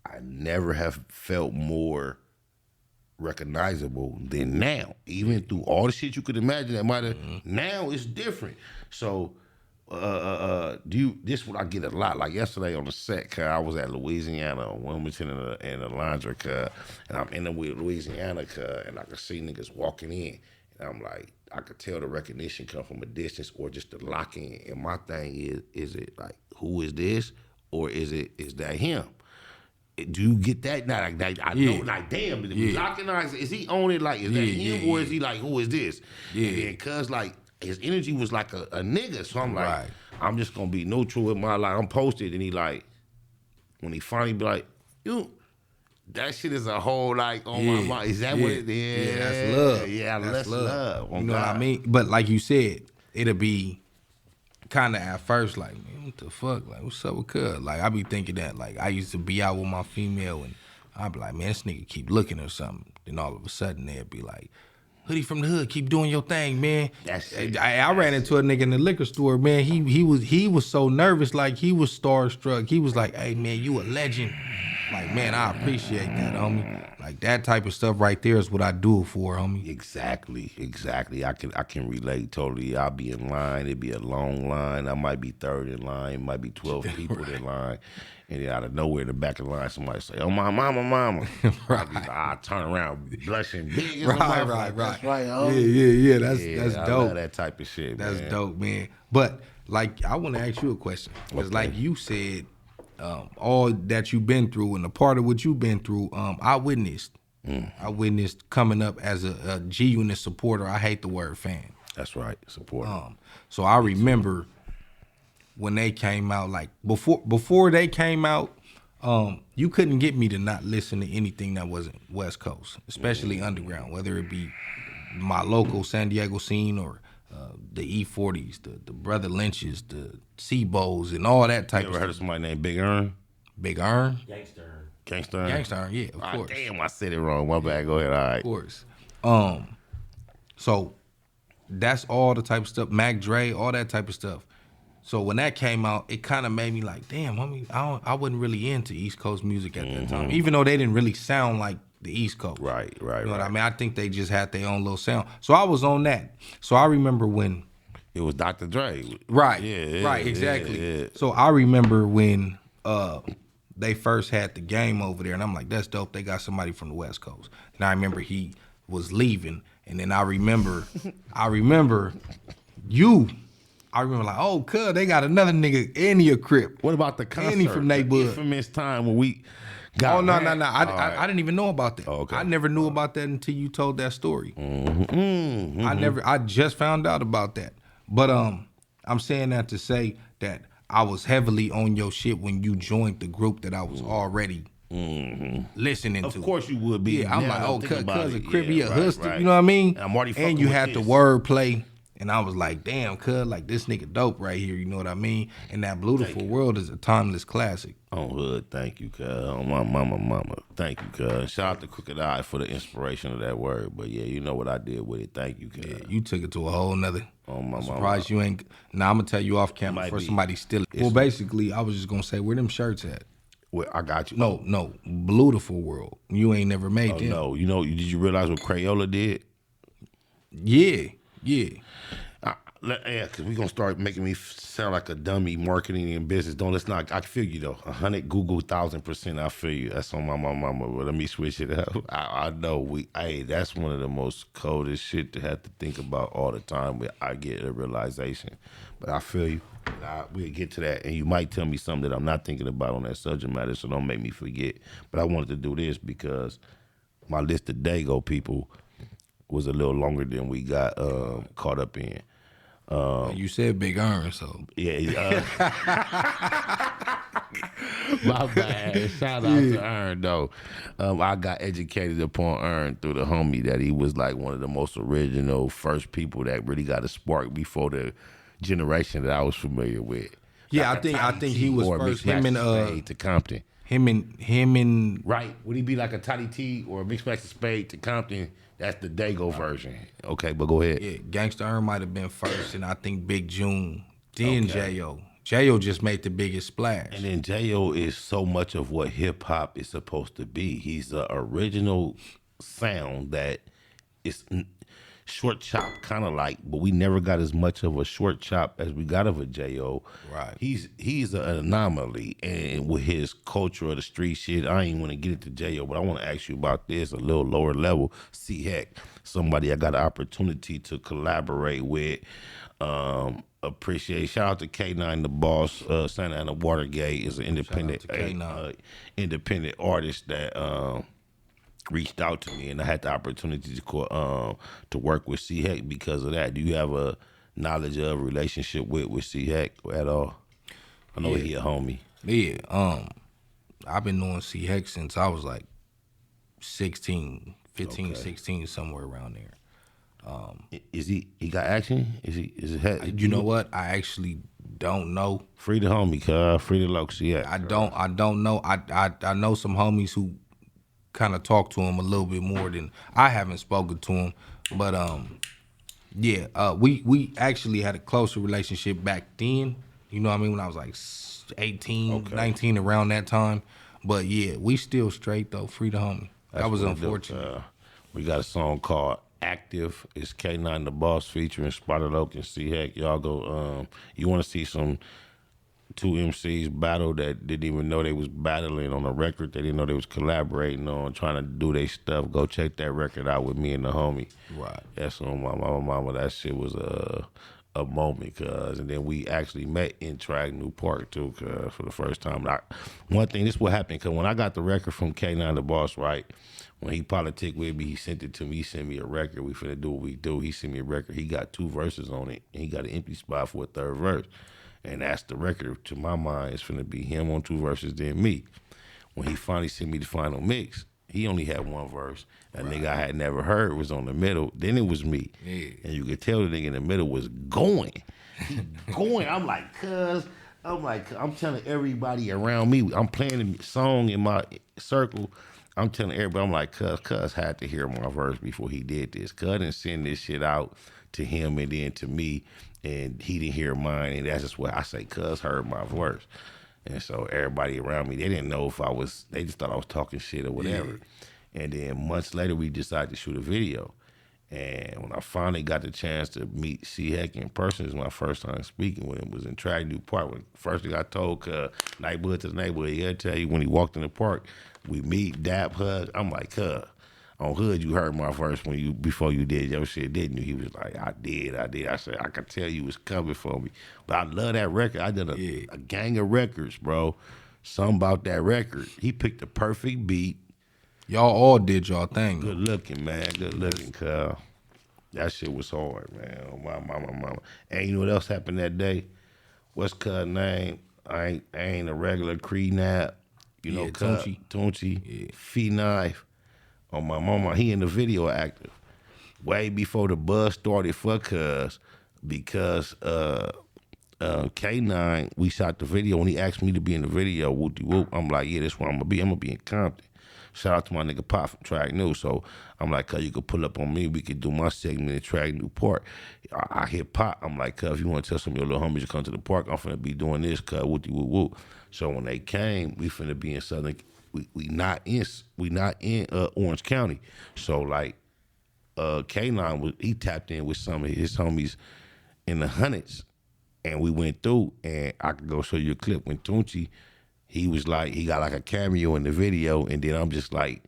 I never have felt more recognizable than now. Even through all the shit you could imagine that might have, now it's different. So, this what I get a lot. Like yesterday on the set, cause I was at Louisiana, Wilmington, and a laundry, cause, and I'm in the Louisiana, cause, and I could see niggas walking in, and I'm like, I could tell the recognition come from a distance or just the lock in. And my thing is it like, who is this, or is that him? Do you get that? Now, like I know, like, damn, locking eyes, is he on it? Like, is that him, or is he like, who is this? Yeah. And then, cause like, his energy was like a nigga, so I'm like, I'm just gonna be neutral with my life. I'm posted, and he like, when he finally be like, that shit is a whole like on my mind. Is that what it is? Yeah, that's love. Yeah, that's love. You know what I mean? But like you said, it'll be kind of at first like, man, what the fuck? Like, what's up with cuz? Like, I be thinking that. Like, I used to be out with my female, and I'd be like, man, this nigga keep looking or something. Then all of a sudden, they'd be like, Hoodie from the hood, keep doing your thing, man. I ran into a nigga in the liquor store, man. He was so nervous, like he was starstruck. He was like, hey, man, you a legend. Like, man, I appreciate that, homie. Like, that type of stuff right there is what I do it for, homie. Exactly. I can relate totally. I'll be in line. It'd be a long line. I might be third in line. It might be 12 people in line. And then out of nowhere, in the back of the line, somebody say, "Oh, my mama." Right. I turn around, blushing big as right. That's right, oh. Yeah. That's dope. I love that type of shit, That's man. dope, man. But, like, I want to ask you a question. Because, like you said, all that you've been through and a part of what you've been through, I witnessed. I witnessed coming up as a G-Unit supporter. I hate the word fan. That's right, supporter. So I remember when they came out, like before they came out, you couldn't get me to not listen to anything that wasn't West Coast, especially underground, whether it be my local San Diego scene or the E40s, the Brother Lynches, the Seabos, and all that type of stuff. You ever heard of somebody named Big Earn? Big Earn? Gangsta Earn? Gangsta Earn, yeah, of course. Damn, I said it wrong. My bad. Go ahead. All right. Of course. So that's all the type of stuff. Mac Dre, all that type of stuff. So when that came out, it kind of made me like, damn, homie, I wasn't really into East Coast music at that time, even though they didn't really sound like the East Coast. Right. You know what I mean? I think they just had their own little sound. So I was on that. So I remember when it was Dr. Dre. Right. Yeah. Right. Exactly. Yeah. So I remember when they first had the game over there, and I'm like, that's dope. They got somebody from the West Coast. And I remember he was leaving, and then I remember like, oh, cuz they got another nigga, and he a Crip. What about the concert? And he from neighborhood. The infamous time when we got no. I didn't even know about that. Oh, okay. I never knew about that until you told that story. I just found out about that. But I'm saying that to say that I was heavily on your shit when you joined the group that I was already listening to. Of course you would be. Yeah, I'm like, oh, cuz a Crip, he a hustler, right. you know what I mean? I'm already fucking and you with had this. the word play. And I was like, damn, cuz, like, this nigga dope right here, you know what I mean? And That Beautiful World is a timeless classic. Oh, Hood, thank you, cuz. Oh, my mama. Thank you, cuz. Shout out to Crooked Eye for the inspiration of that word. But, yeah, you know what I did with it. Thank you, cuz. Yeah, you took it to a whole nother. Oh, my mama. Surprised you ain't. Now, I'm going to tell you off camera before somebody steal it. Well, basically, I was just going to say, where them shirts at? Well, I got you. No. Beautiful World. You ain't never made them. No. You know, did you realize what Crayola did? Yeah. Yeah, because we're going to start making me sound like a dummy marketing and business. Let's not. I feel you, though. 100 Google 1,000%. I feel you. That's on my mama. But let me switch it up. I know. That's one of the most coldest shit to have to think about all the time. But I get a realization. But I feel you. We'll get to that. And you might tell me something that I'm not thinking about on that subject matter, so don't make me forget. But I wanted to do this because my list of Dago people was a little longer than we got caught up in. You said Big Earn, so. Yeah. My bad. Shout out to Earn, though. I got educated upon Earn through the homie that he was like one of the most original first people that really got a spark before the generation that I was familiar with. Yeah, I think he was first. Him and to Compton. Him and Right? Would he be like a Toddy T or a Mixed Max of Spade to Compton? That's the Dago version. Okay, but go ahead. yeah, Gangsta Earn might have been first, and I think Big June, then Okay. J.O. J.O. just made the biggest splash. And then J.O. is so much of what hip hop is supposed to be. He's the original sound that is short chop kind of like, but we never got as much of a short chop as we got of a J.O. Right. He's an anomaly, and with his culture of the street shit, I ain't want to get into J.O., but I want to ask you about this a little lower level. C-Heck, somebody I got an opportunity to collaborate with. Appreciate. Shout out to K9 the Boss. Santa Ana Watergate is an independent independent artist that reached out to me, and I had the opportunity to work with C-Heck because of that. Do you have a knowledge of relationship with C-Heck at all? I know he a homie. Yeah, I've been knowing C-Heck since I was like 16, 15, Okay. 16, somewhere around there. Is he got action? Is it You know what? I actually don't know. Free the homie, cuz free the local C-Heck. I don't know. I know some homies who kind of talk to him a little bit more than I haven't spoken to him. But yeah, we actually had a closer relationship back then. You know what I mean? When I was like 18, 19, around that time. But yeah, we still straight though. Free the homie. That was unfortunate. We got a song called Active. It's K9 the Boss featuring Spotted Oak and C-Heck. Y'all go, you want to see some two MCs battle that didn't even know they was battling on a record. They didn't know they was collaborating on, trying to do their stuff. Go check that record out with me and the homie. Right. That's on my mama. That shit was a moment, cuz. And then we actually met in New Park too, cuz, for the first time. One thing, this what happened, cuz when I got the record from K9 the Boss, right, when he politic with me, he sent it to me. He sent me a record. We finna do what we do. He sent me a record. He got 2 verses on it, and he got an empty spot for a 3rd verse. And that's the record, to my mind, it's finna be him on 2 verses, then me. When he finally sent me the final mix, he only had 1 verse. That nigga I had never heard was on the middle. Then it was me. Yeah. And you could tell the nigga in the middle was going. He going. I'm like, I'm telling everybody around me, I'm playing the song in my circle. I'm telling everybody, I'm like, cuz had to hear my verse before he did this. Cuz didn't send this shit out to him and then to me, and he didn't hear mine, and that's just what I say, cuz heard my verse. And so everybody around me, they didn't know if they just thought I was talking shit or whatever. Yeah. And then months later, we decided to shoot a video. And when I finally got the chance to meet C-Heck in person, is my first time speaking with him, was in New Park. When first thing I told neighborhood to neighborhood, he'll tell you when he walked in the park, we meet, dap, hug. I'm like, on Hood, you heard my verse before you did your shit, didn't you? He was like, I did. I said, I could tell you was coming for me. But I love that record. I did a gang of records, bro. Something about that record. He picked the perfect beat. Y'all all did y'all thing. Good looking, man. Good looking, cuz. That shit was hard, man. Oh, my mama. And you know what else happened that day? What's cuz name? I ain't a regular Cree nap. You know, Tunchi. Fee Knife. On my mama, he in the video active. Way before the buzz started for cuz, because K9, we shot the video. When he asked me to be in the video, whoop-de-whoop, I'm like, yeah, that's where I'm gonna be. I'm gonna be in Compton. Shout out to my nigga Pop from Track New. So I'm like, cuz, you could pull up on me. We could do my segment in Track New Park. I hit Pop. I'm like, cuz, if you want to tell some of your little homies to come to the park, I'm finna be doing this, cuz, whoop-de-whoop-whoop. So when they came, we finna be in Southern. We not in Orange County. So like K9 he tapped in with some of his homies in the hundreds, and we went through, and I could go show you a clip when Tunchi, he was like, he got like a cameo in the video, and then I'm just like,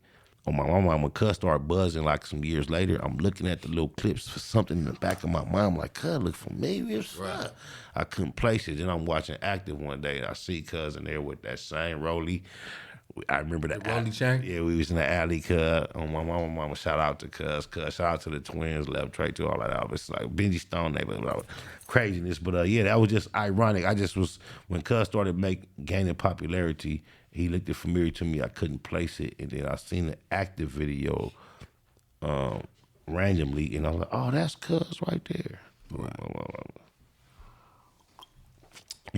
on my mama, I'm a cuz start buzzing like some years later. I'm looking at the little clips for something in the back of my mind. I'm like, cuz look familiar. Right. I couldn't place it. Then I'm watching Active one day, and I see cuz in there with that same Rolly. I remember that. Rolly Chain? Yeah, we was in the alley, cuz. On my mama, shout out to cuz. Shout out to the twins, Left Trey, to all that. It's like Benji Stone, craziness. But yeah, that was just ironic. I just was, when cuz started gaining popularity, he looked familiar to me. I couldn't place it. And then I seen the Active video randomly, and I was like, oh, that's cuz right there. Right.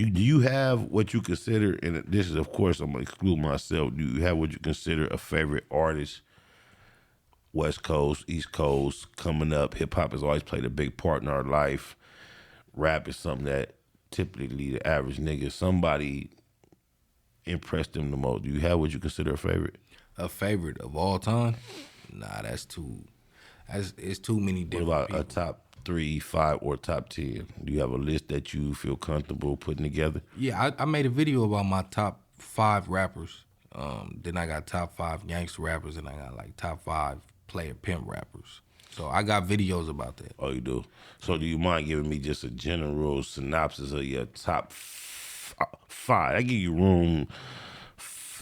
Do you have what you consider, and this is, of course, I'm going to exclude myself, do you have what you consider a favorite artist, West Coast, East Coast, coming up? Hip-hop has always played a big part in our life. Rap is something that typically the average nigga, somebody impressed them the most. Do you have what you consider a favorite? A favorite of all time? Nah, it's too many What different about people. a top 3, 5, or top 10? Do you have a list that you feel comfortable putting together? Yeah, I made a video about my top 5 rappers. Then I got top 5 gangster rappers, and I got like top 5 player pimp rappers. So I got videos about that. Oh, you do? So do you mind giving me just a general synopsis of your top 5? I give you room.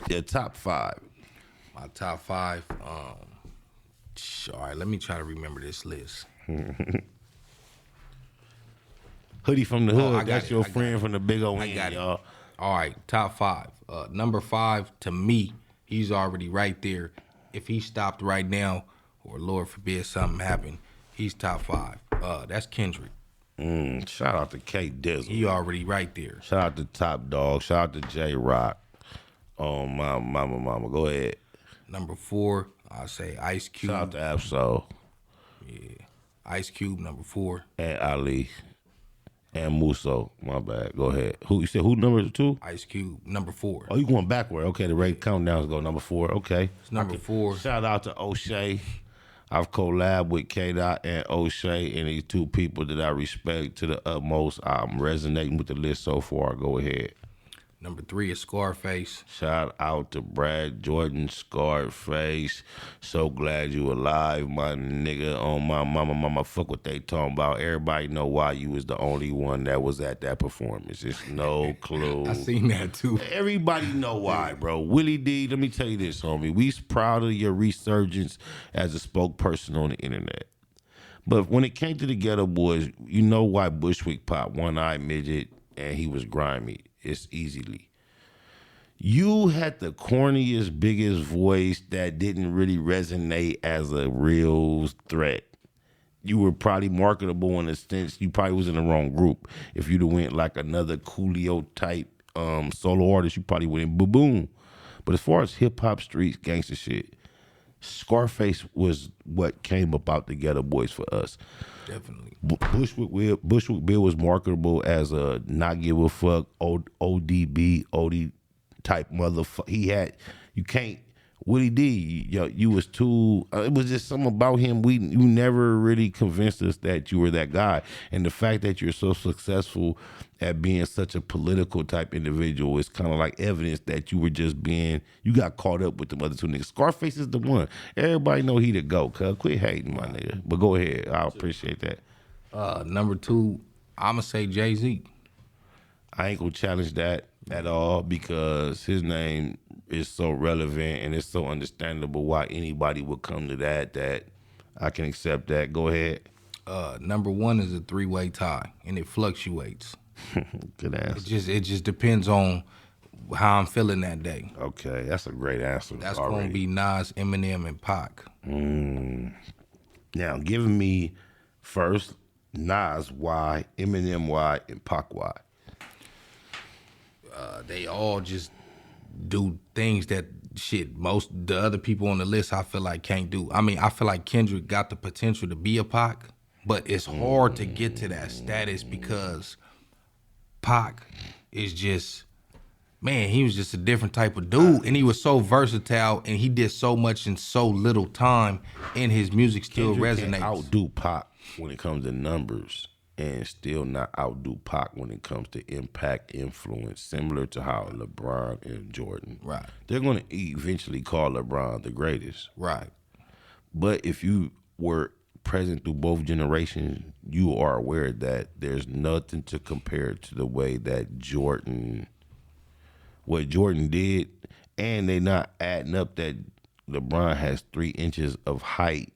Your top 5. My top 5. All right, let me try to remember this list. Hoodie from the I Hood. got That's it, your I got friend it. from the big old I end, got it. y'all. All right, top 5. Number 5, to me, he's already right there. If he stopped right now, or Lord forbid something happened, he's top 5. That's Kendrick. Shout out to K Dizzle. He already right there. Shout out to Top Dog. Shout out to J Rock. Oh, my mama. Go ahead. Number 4, I'll say Ice Cube. Shout out to Absol Yeah, Ice Cube, number 4. and Ali and Musso. My bad. Go ahead. Who you said? Who number 2? Ice Cube, number 4. Oh, you going backward? Okay, the rate countdowns go number 4. Okay, It's number 4. Shout out to O'Shea. I've collabed with K Dot and O'Shea, and these two people that I respect to the utmost. I'm resonating with the list so far. Go ahead. Number 3 is Scarface. Shout out to Brad Jordan, Scarface. So glad you alive, my nigga. On my mama, fuck what they talking about. Everybody know why you was the only one that was at that performance. It's no clue. I seen that too. Everybody know why, bro. Willie D, let me tell you this, homie. We's proud of your resurgence as a spokesperson on the internet. But when it came to the Ghetto Boys, you know why Bushwick popped One-Eyed Midget and he was grimy. It's easily. You had the corniest, biggest voice that didn't really resonate as a real threat. You were probably marketable in a sense. You probably was in the wrong group. If you'd have went like another Coolio type solo artist, you probably went in boom. But as far as hip hop, streets, gangster shit, Scarface was what came about the Ghetto Boys for us. Definitely. Bushwick Bill was marketable as a not give a fuck, ODB, OD type motherfucker. You can't, Willie D, you was too, it was just something about him. You never really convinced us that you were that guy. And the fact that you're so successful at being such a political type individual is kind of like evidence that you were just you got caught up with the other two niggas. Scarface is the one. Everybody know he the GOAT, cuz. Quit hating, my nigga. But go ahead. I appreciate that. Number 2, I'ma say Jay-Z. I ain't gonna challenge that at all because his name is so relevant and it's so understandable why anybody would come to that I can accept that. Go ahead. Number 1 is a 3-way tie, and it fluctuates. Good answer. It just depends on how I'm feeling that day. Okay, that's a great answer. That's already. gonna be Nas, Eminem, and Pac. Now, giving me first Nas why, Eminem why, and Pac why. They all just do things that most the other people on the list I feel like can't do. I mean, I feel like Kendrick got the potential to be a Pac, but it's hard to get to that status because Pac is just, man, he was just a different type of dude, and he was so versatile, and he did so much in so little time, and his music still Kendrick resonates. can outdo Pac when it comes to numbers and still not outdo Pac when it comes to impact, influence, similar to how LeBron and Jordan. Right. They're going to eventually call LeBron the greatest. Right. But if you were present through both generations, you are aware that there's nothing to compare to the way that what Jordan did, and they not adding up that LeBron has 3 inches of height.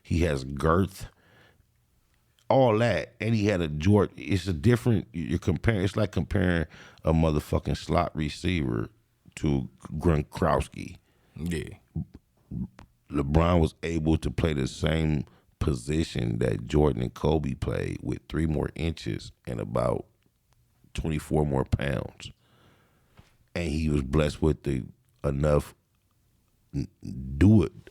He has girth, all that, and he had a Jordan. It's a different. It's like comparing a motherfucking slot receiver to Gronkowski. Yeah. LeBron was able to play the same position that Jordan and Kobe played with 3 more inches and about 24 more pounds. And he was blessed with the enough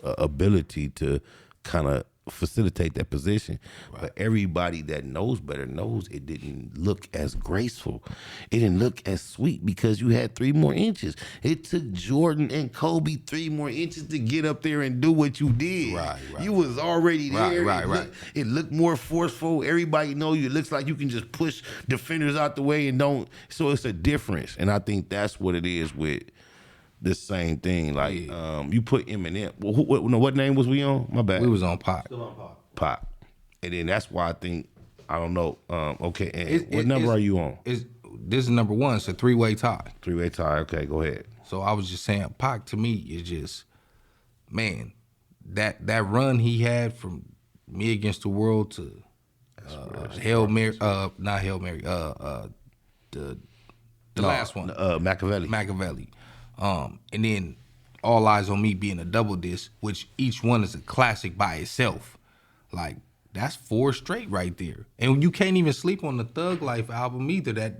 ability to kind of facilitate that position. Right. But everybody that knows better knows it didn't look as graceful. It didn't look as sweet because you had 3 more inches. It took Jordan and Kobe 3 more inches to get up there and do what you did. Right. You was already there. Right. It looked more forceful. Everybody know you. It looks like you can just push defenders out the way and don't. So it's a difference. And I think that's what it is with the same thing. Like, you put Eminem. What name was we on? My bad. We was on Pop. Still on Pop. Pop. And then that's why I think, I don't know. Okay, and what number are you on? This is number 1. It's a 3-way tie. 3-way tie. Okay, go ahead. So I was just saying, Pac to me is just, man, that run he had from Me Against the World to Hail Mary, not Hail Mary, the last one, Machiavelli. And then All Eyes on Me being a double disc, which each one is a classic by itself. Like, that's 4 straight right there. And you can't even sleep on the Thug Life album either that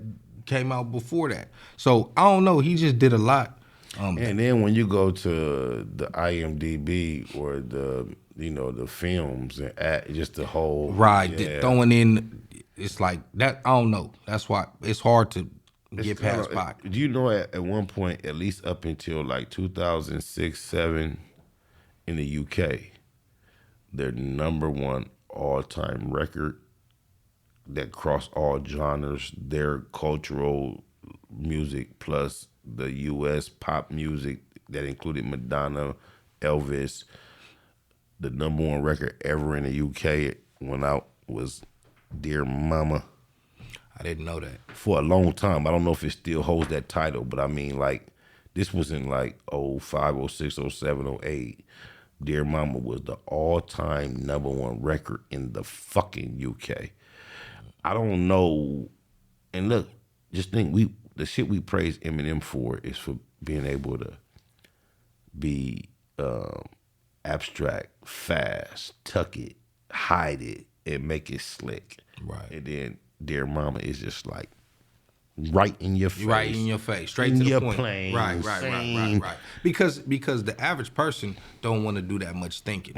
came out before that. So, I don't know. He just did a lot. And then when you go to the IMDb or the films and just the whole. Right. Throwing in, it's like that. I don't know. That's why it's hard to get past Pac. Do you know at one point, at least up until like 2006, 7 in the UK, their number 1 all-time record that crossed all genres, their cultural music plus the US pop music that included Madonna, Elvis, the number 1 record ever in the UK went out was Dear Mama. I didn't know that. For a long time. I don't know if it still holds that title, but I mean, like, this was in like 05, 06, 07, 08. Dear Mama was the all-time number 1 record in the fucking UK. I don't know. And look, just think, the shit we praise Eminem for is for being able to be abstract, fast, tuck it, hide it, and make it slick. Right. And then Dear Mama is just like right in your face. Right in your face. Straight to the point. Plane, right. Because the average person don't want to do that much thinking.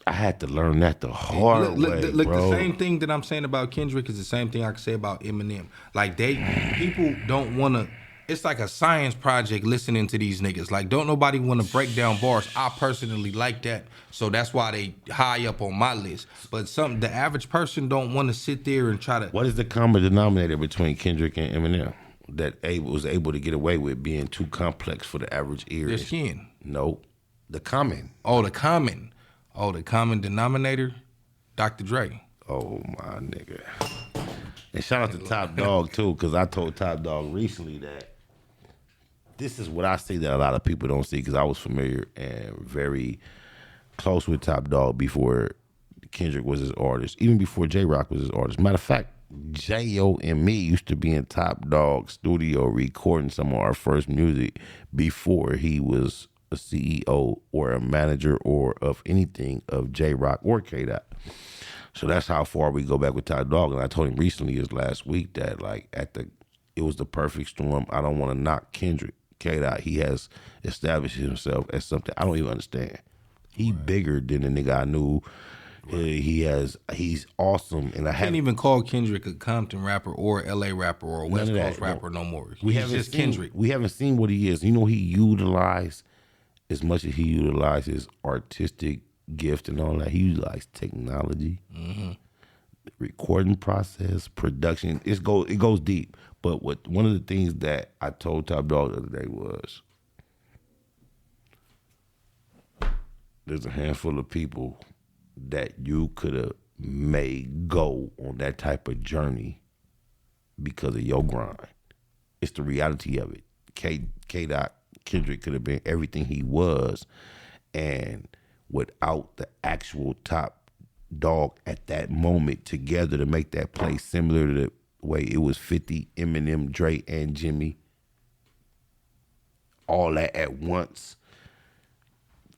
I had to learn that the hard way, look, bro. the same thing that I'm saying about Kendrick is the same thing I can say about Eminem. Like, people don't want to. It's like a science project listening to these niggas. Like, don't nobody want to break down bars. I personally like that, so that's why they high up on my list. But the average person don't want to sit there and try to. What is the common denominator between Kendrick and Eminem that was able to get away with being too complex for the average ear? Their skin. No, the common. Oh, the common denominator, Dr. Dre. Oh, my nigga. And shout out to Top Dog, too, because I told Top Dog recently that this is what I see that a lot of people don't see, because I was familiar and very close with Top Dog before Kendrick was his artist, even before J-Rock was his artist. Matter of fact, J.O. and me used to be in Top Dog studio recording some of our first music before he was a CEO or a manager or of anything of J-Rock or K-Dot. So that's how far we go back with Top Dog. And I told him recently, last week, that like it was the perfect storm. I don't want to knock Kendrick. K-Dot, he has established himself as something I don't even understand. He bigger than the nigga I knew. Right. He's awesome, and I can't even call Kendrick a Compton rapper or LA rapper or a West Coast rapper no more. He's just Kendrick. We haven't seen what he is. You know, he utilized as much as he utilized his artistic gift and all that. He utilized technology, recording process, production. It goes deep. But one of the things that I told Top Dog the other day was, there's a handful of people that you could have made go on that type of journey because of your grind. It's the reality of it. K-Dot, Kendrick could have been everything he was, and without the actual Top Dog at that moment together to make that play similar to the way it was 50, Eminem, Dre, and Jimmy, all that at once.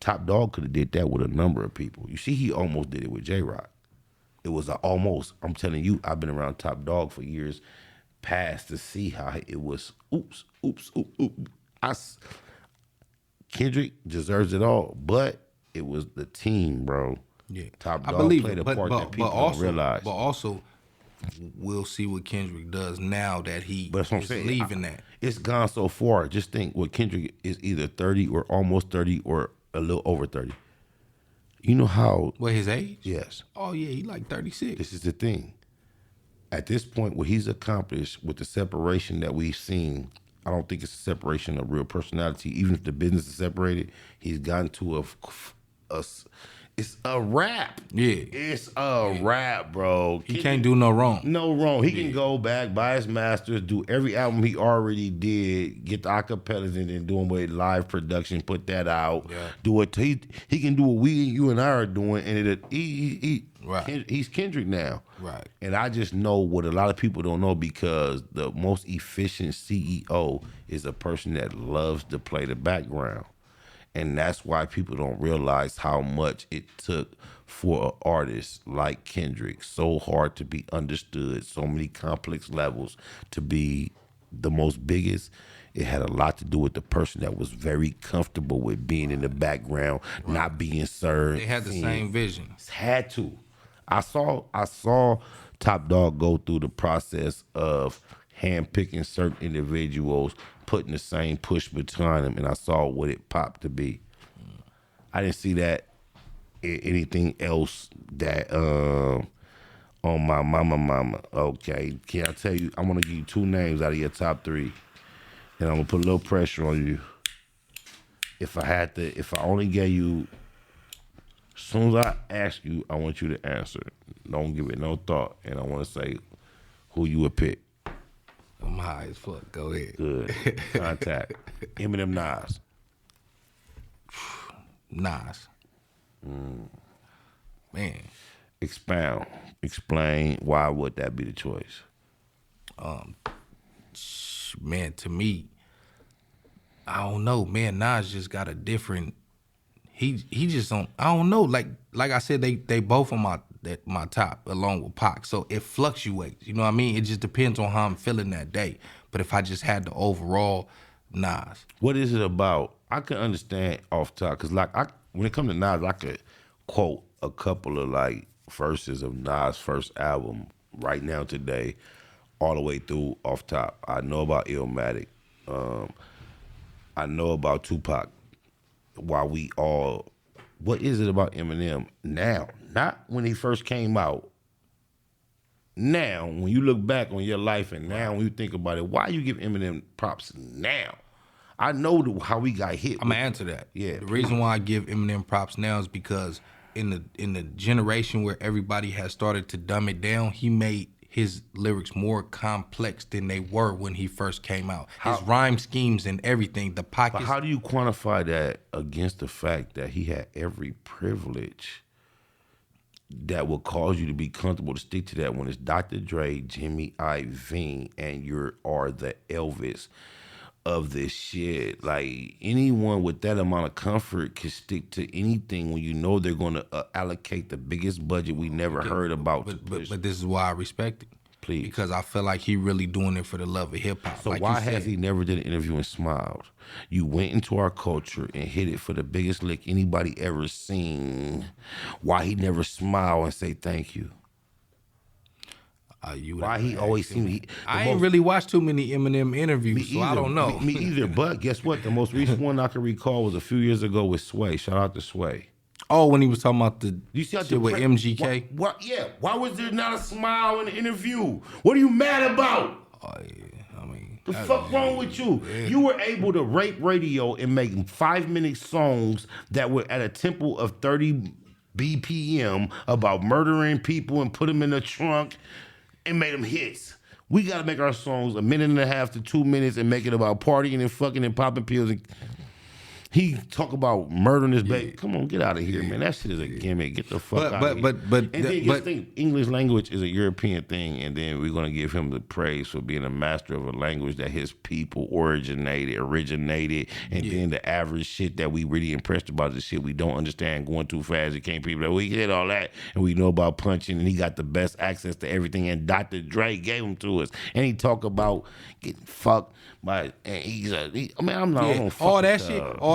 Top Dog could have did that with a number of people. You see, he almost did it with J-Rock. It was almost. I'm telling you, I've been around Top Dog for years. past to see how it was. Oops. Kendrick deserves it all, but it was the team, bro. Yeah, Top I Dog believe played it, a part that people don't realize. But also, we'll see what Kendrick does now that he But that's what I'm is saying. leaving that. It's gone so far. Just think what Kendrick is either 30 or almost 30 or a little over 30. You know how? What, his age? Yes. Oh yeah, he like 36. This is the thing. At this point, what he's accomplished with the separation that we've seen, I don't think it's a separation of real personality. Even if the business is separated, he's gotten to it's a rap. Yeah. It's a rap, bro. He can't do no wrong. No wrong. He can go back, buy his masters, do every album he already did, get the acapellas and then do them with live production, put that out. Yeah. Do it. He can do what you and I are doing, and Right. he's Kendrick now. Right. And I just know what a lot of people don't know, because the most efficient CEO is a person that loves to play the background. And that's why people don't realize how much it took for an artist like Kendrick, so hard to be understood, so many complex levels to be the most biggest. It had a lot to do with the person that was very comfortable with being in the background, not being served. They had the same vision. Had to. I saw Top Dog go through the process of handpicking certain individuals, putting the same push behind them, and I saw what it popped to be. I didn't see that in anything else that on my mama. Okay, can I tell you? I'm gonna give you 2 names out of your top 3, and I'm gonna put a little pressure on you. If I only gave you, as soon as I ask you, I want you to answer. Don't give it no thought, and I want to say who you would pick. I'm high as fuck. Go ahead. Good. Contact. Eminem, Nas. Nas. Man. Expound. Explain why would that be the choice? Man, to me, I don't know. Man, Nas just got a different. He just don't. I don't know. Like I said, they both on my top along with Pac. So it fluctuates. You know what I mean? It just depends on how I'm feeling that day. But if I just had the overall, Nas. What is it about? I can understand off top, because when it comes to Nas, I could quote a couple of like verses of Nas' first album right now today, all the way through off top. I know about Illmatic. I know about Tupac. What is it about Eminem now? Not when he first came out. Now, when you look back on your life and now when you think about it, why you give Eminem props now? I know how we got hit. I'm gonna answer that. Yeah. The reason why I give Eminem props now is because in the generation where everybody has started to dumb it down, he made his lyrics more complex than they were when he first came out. His rhyme schemes and everything, the pockets. But how do you quantify that against the fact that he had every privilege that will cause you to be comfortable to stick to that when it's Dr. Dre, Jimmy Iovine, and you are the Elvis of this shit? Like, anyone with that amount of comfort can stick to anything when you know they're going to allocate the biggest budget we never heard about. But this is why I respect it. Please. Because I feel like he really doing it for the love of hip hop. So like why has he never did an interview and smiled? You went into our culture and hit it for the biggest lick anybody ever seen. Why he never smile and say thank you? Why he always seemed... I ain't really watched too many Eminem interviews, so I don't know. Me either, but guess what? The most recent one I can recall was a few years ago with Sway. Shout out to Sway. Oh, when he was talking about the You see how shit with MGK? What? Yeah. Why was there not a smile in the interview? What are you mad about? Oh, yeah. I mean... The fuck wrong with you? Yeah. You were able to rape radio and make 5-minute songs that were at a tempo of 30 BPM about murdering people and put them in the trunk and made them hits. We got to make our songs 1.5 to 2 minutes and make it about partying and fucking and popping pills. He talk about murdering his baby. Come on, get out of here, man. That shit is a gimmick. Get the fuck out of here. And then just think, English language is a European thing, and then we're gonna give him the praise for being a master of a language that his people originated, and then the average shit that we really impressed about the shit we don't understand, going too fast. It can't people like we get all that, and we know about punching, and he got the best access to everything, and Dr. Dre gave them to us, and he talk about getting fucked by, and I'm not all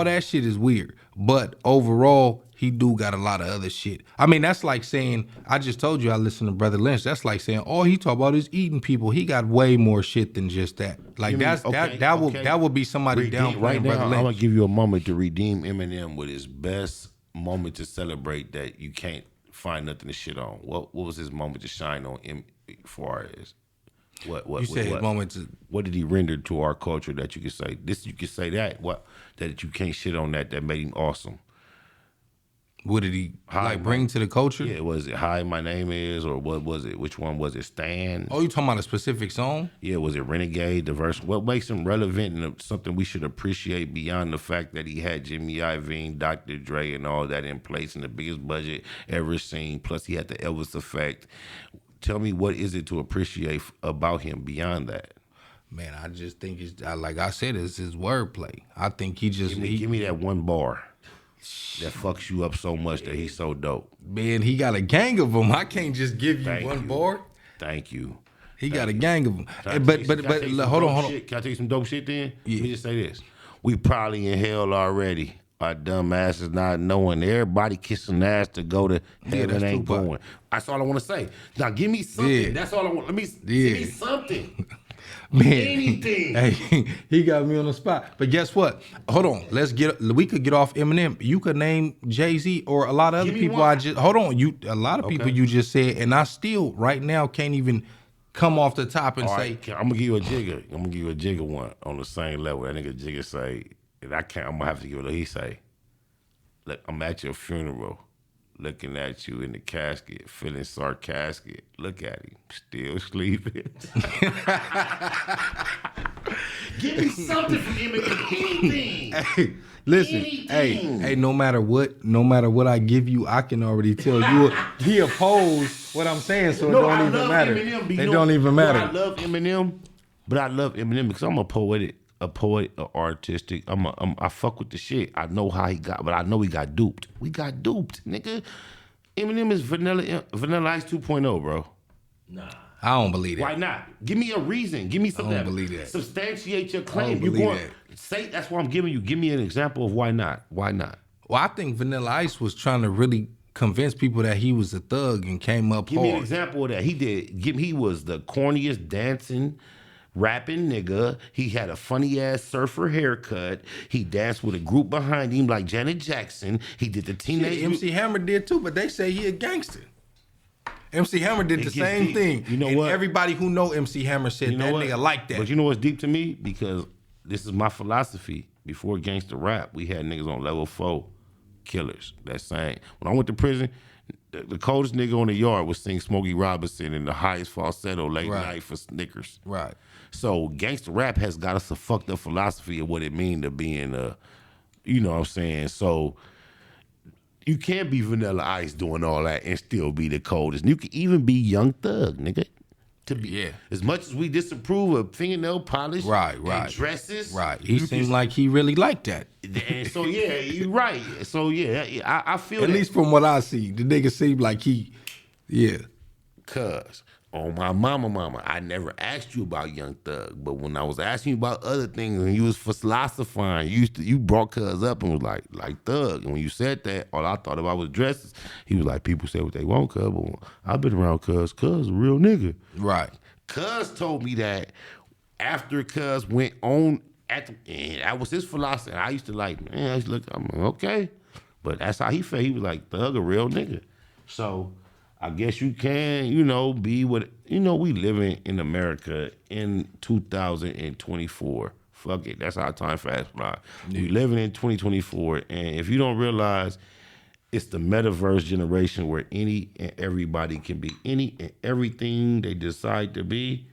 that shit is weird, but overall he do got a lot of other shit. I mean, that's like saying, I just told you I listen to Brother Lynch. That's like saying all he talk about is eating people. He got way more shit than just that. Like that would be somebody down right now. I'm gonna give you a moment to redeem Eminem with his best moment to celebrate that you can't find nothing to shit on. What was his moment to shine on him far as? What did he render to our culture that you could say this? You could say that that you can't shit on that made him awesome. What did he bring to the culture? Yeah, was it "Hi, my name is" or what was it? Which one was it? "Stan"? Oh, you talking about a specific song? Yeah, was it "Renegade"? The verse. What makes him relevant and something we should appreciate beyond the fact that he had Jimmy Iovine, Dr. Dre, and all that in place and the biggest budget ever seen. Plus, he had the Elvis effect. Tell me, what is it to appreciate about him beyond that? Man, I just think it's like I said, it's his wordplay. I think he just give me that one bar that fucks you up so much that he's so dope. Man, he got a gang of them. I can't just give you one bar. Thank you. He got a gang of them. But hold on. Can I tell you some dope shit then? Yeah. Let me just say this: we probably in hell already. Our dumb asses not knowing. Everybody kissing ass to go to heaven ain't going. That's all I want to say. Now give me something. Yeah. That's all I want. Give me something. Man, anything. Hey, he got me on the spot. But guess what? Hold on. We could get off Eminem. You could name Jay-Z or a lot of other people. Hold on. A lot of people you just said, and I still right now can't even come off the top and say. I'm gonna give you a Jigga. I'm gonna give you a Jigga one on the same level. That nigga Jigga say. And I'm gonna have to give it what he say. Look, I'm at your funeral, looking at you in the casket, feeling sarcastic. Look at him, still sleeping. Give me something from Eminem, anything. Hey, listen, anything. Hey, no matter what I give you, I can already tell you he opposed what I'm saying, so it don't even matter. It don't even matter. I love Eminem, but I love Eminem because I'm a poet, artistic. I fuck with the shit. I know how he got, but I know he got duped. We got duped, nigga. Eminem is Vanilla Ice 2.0, bro. Nah, I don't believe that. Why not? Give me a reason. Give me something. I don't believe that. Substantiate your claim. You going say that's what I'm giving you. Give me an example of why not. Why not? Well, I think Vanilla Ice was trying to really convince people that he was a thug and came up Give hard. me an example of that. He was the corniest dancing, rapping nigga. He had a funny ass surfer haircut. He danced with a group behind him like Janet Jackson. He did the teenage. MC Hammer did too, but they say he a gangster. MC Hammer did the same thing. You know what? Everybody who know MC Hammer said that nigga like that. But you know what's deep to me? Because this is my philosophy. Before gangster rap, we had niggas on level 4 killers. That saying. When I went to prison, the coldest nigga on the yard was sing Smokey Robinson in the highest falsetto late night for Snickers. Right. So gangster rap has got us a fucked up philosophy of what it means to be in you know what I'm saying? So you can't be Vanilla Ice doing all that and still be the coldest. You can even be Young Thug, nigga. As much as we disapprove of fingernail polish, and dresses, he seemed like he really liked that. And so you're right. So I feel at least from what I see, the nigga seemed like Cuz on my mama, I never asked you about Young Thug, but when I was asking you about other things and you was philosophizing, you brought Cuz up and was like Thug. And when you said that, all I thought about was dresses. He was like, people say what they want, Cuz, but I've been around Cuz a real nigga. Right. Cuz told me that after Cuz went on and that was his philosophy. I used to look, I'm like, okay. But that's how he felt. He was like, Thug a real nigga. So I guess you can, be what, we living in America in 2024. Fuck it. That's how time fast fly. Yeah. We living in 2024. And if you don't realize it's the metaverse generation where any and everybody can be any and everything they decide to be,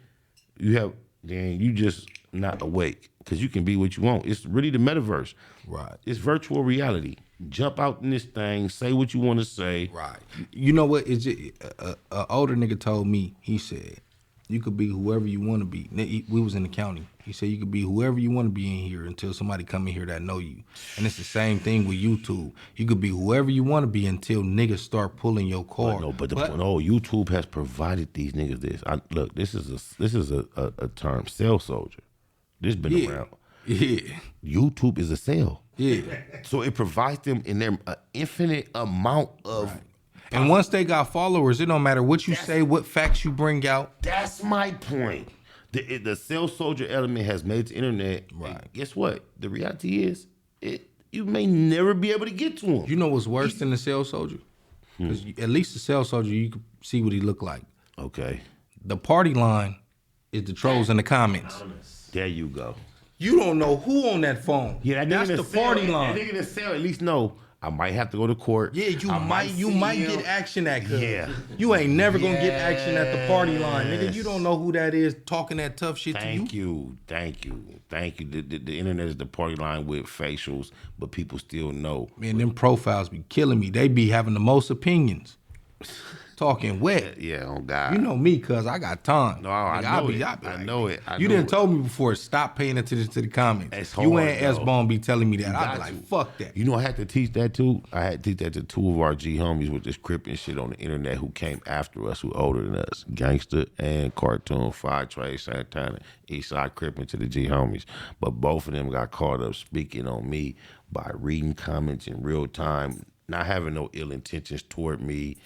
then you just not awake. Because you can be what you want. It's really the metaverse. Right. It's virtual reality. Jump out in this thing, say what you want to say. Right. You know what? It's just, a older nigga told me, he said, you could be whoever you want to be. We was in the county. He said you could be whoever you want to be in here until somebody come in here that know you. And it's the same thing with YouTube. You could be whoever you want to be until niggas start pulling your card. No, YouTube has provided these niggas this. Look, this is a term, cell soldier. This been around. Yeah. YouTube is a cell. Yeah. So it provides them in their infinite amount of. Right. And once they got followers, it don't matter what you say, what facts you bring out. That's my point. The cell soldier element has made the internet. Right. And guess what? The reality is, you may never be able to get to him. You know what's worse than the cell soldier? Because at least the cell soldier, you can see what he look like. Okay. The party line is the trolls in the comments. There you go. You don't know who on that phone. Yeah, that's the party line. That nigga in the cell at least know I might have to go to court. Yeah, you might get action at cuz. Yeah. You ain't never gonna get action at the party line, nigga. You don't know who that is talking that tough shit to you. Thank you. The internet is the party line with facials, but people still know. Man, them profiles be killing me. They be having the most opinions. Talking wet. Yeah, on God. You know me, cuz I got time. No, I know it. You didn't told me before, stop paying attention to the comments. It's hard, you ain't though. S-Bone be telling me that. I'd be got like, to. fuck that. You know I had to teach that too? I had to teach that to two of our G homies with this Crip and shit on the internet who came after us, who older than us. Gangster and Cartoon, Five Trey, Santana, Eastside Crippin' to the G homies. But both of them got caught up speaking on me by reading comments in real time, not having no ill intentions toward me,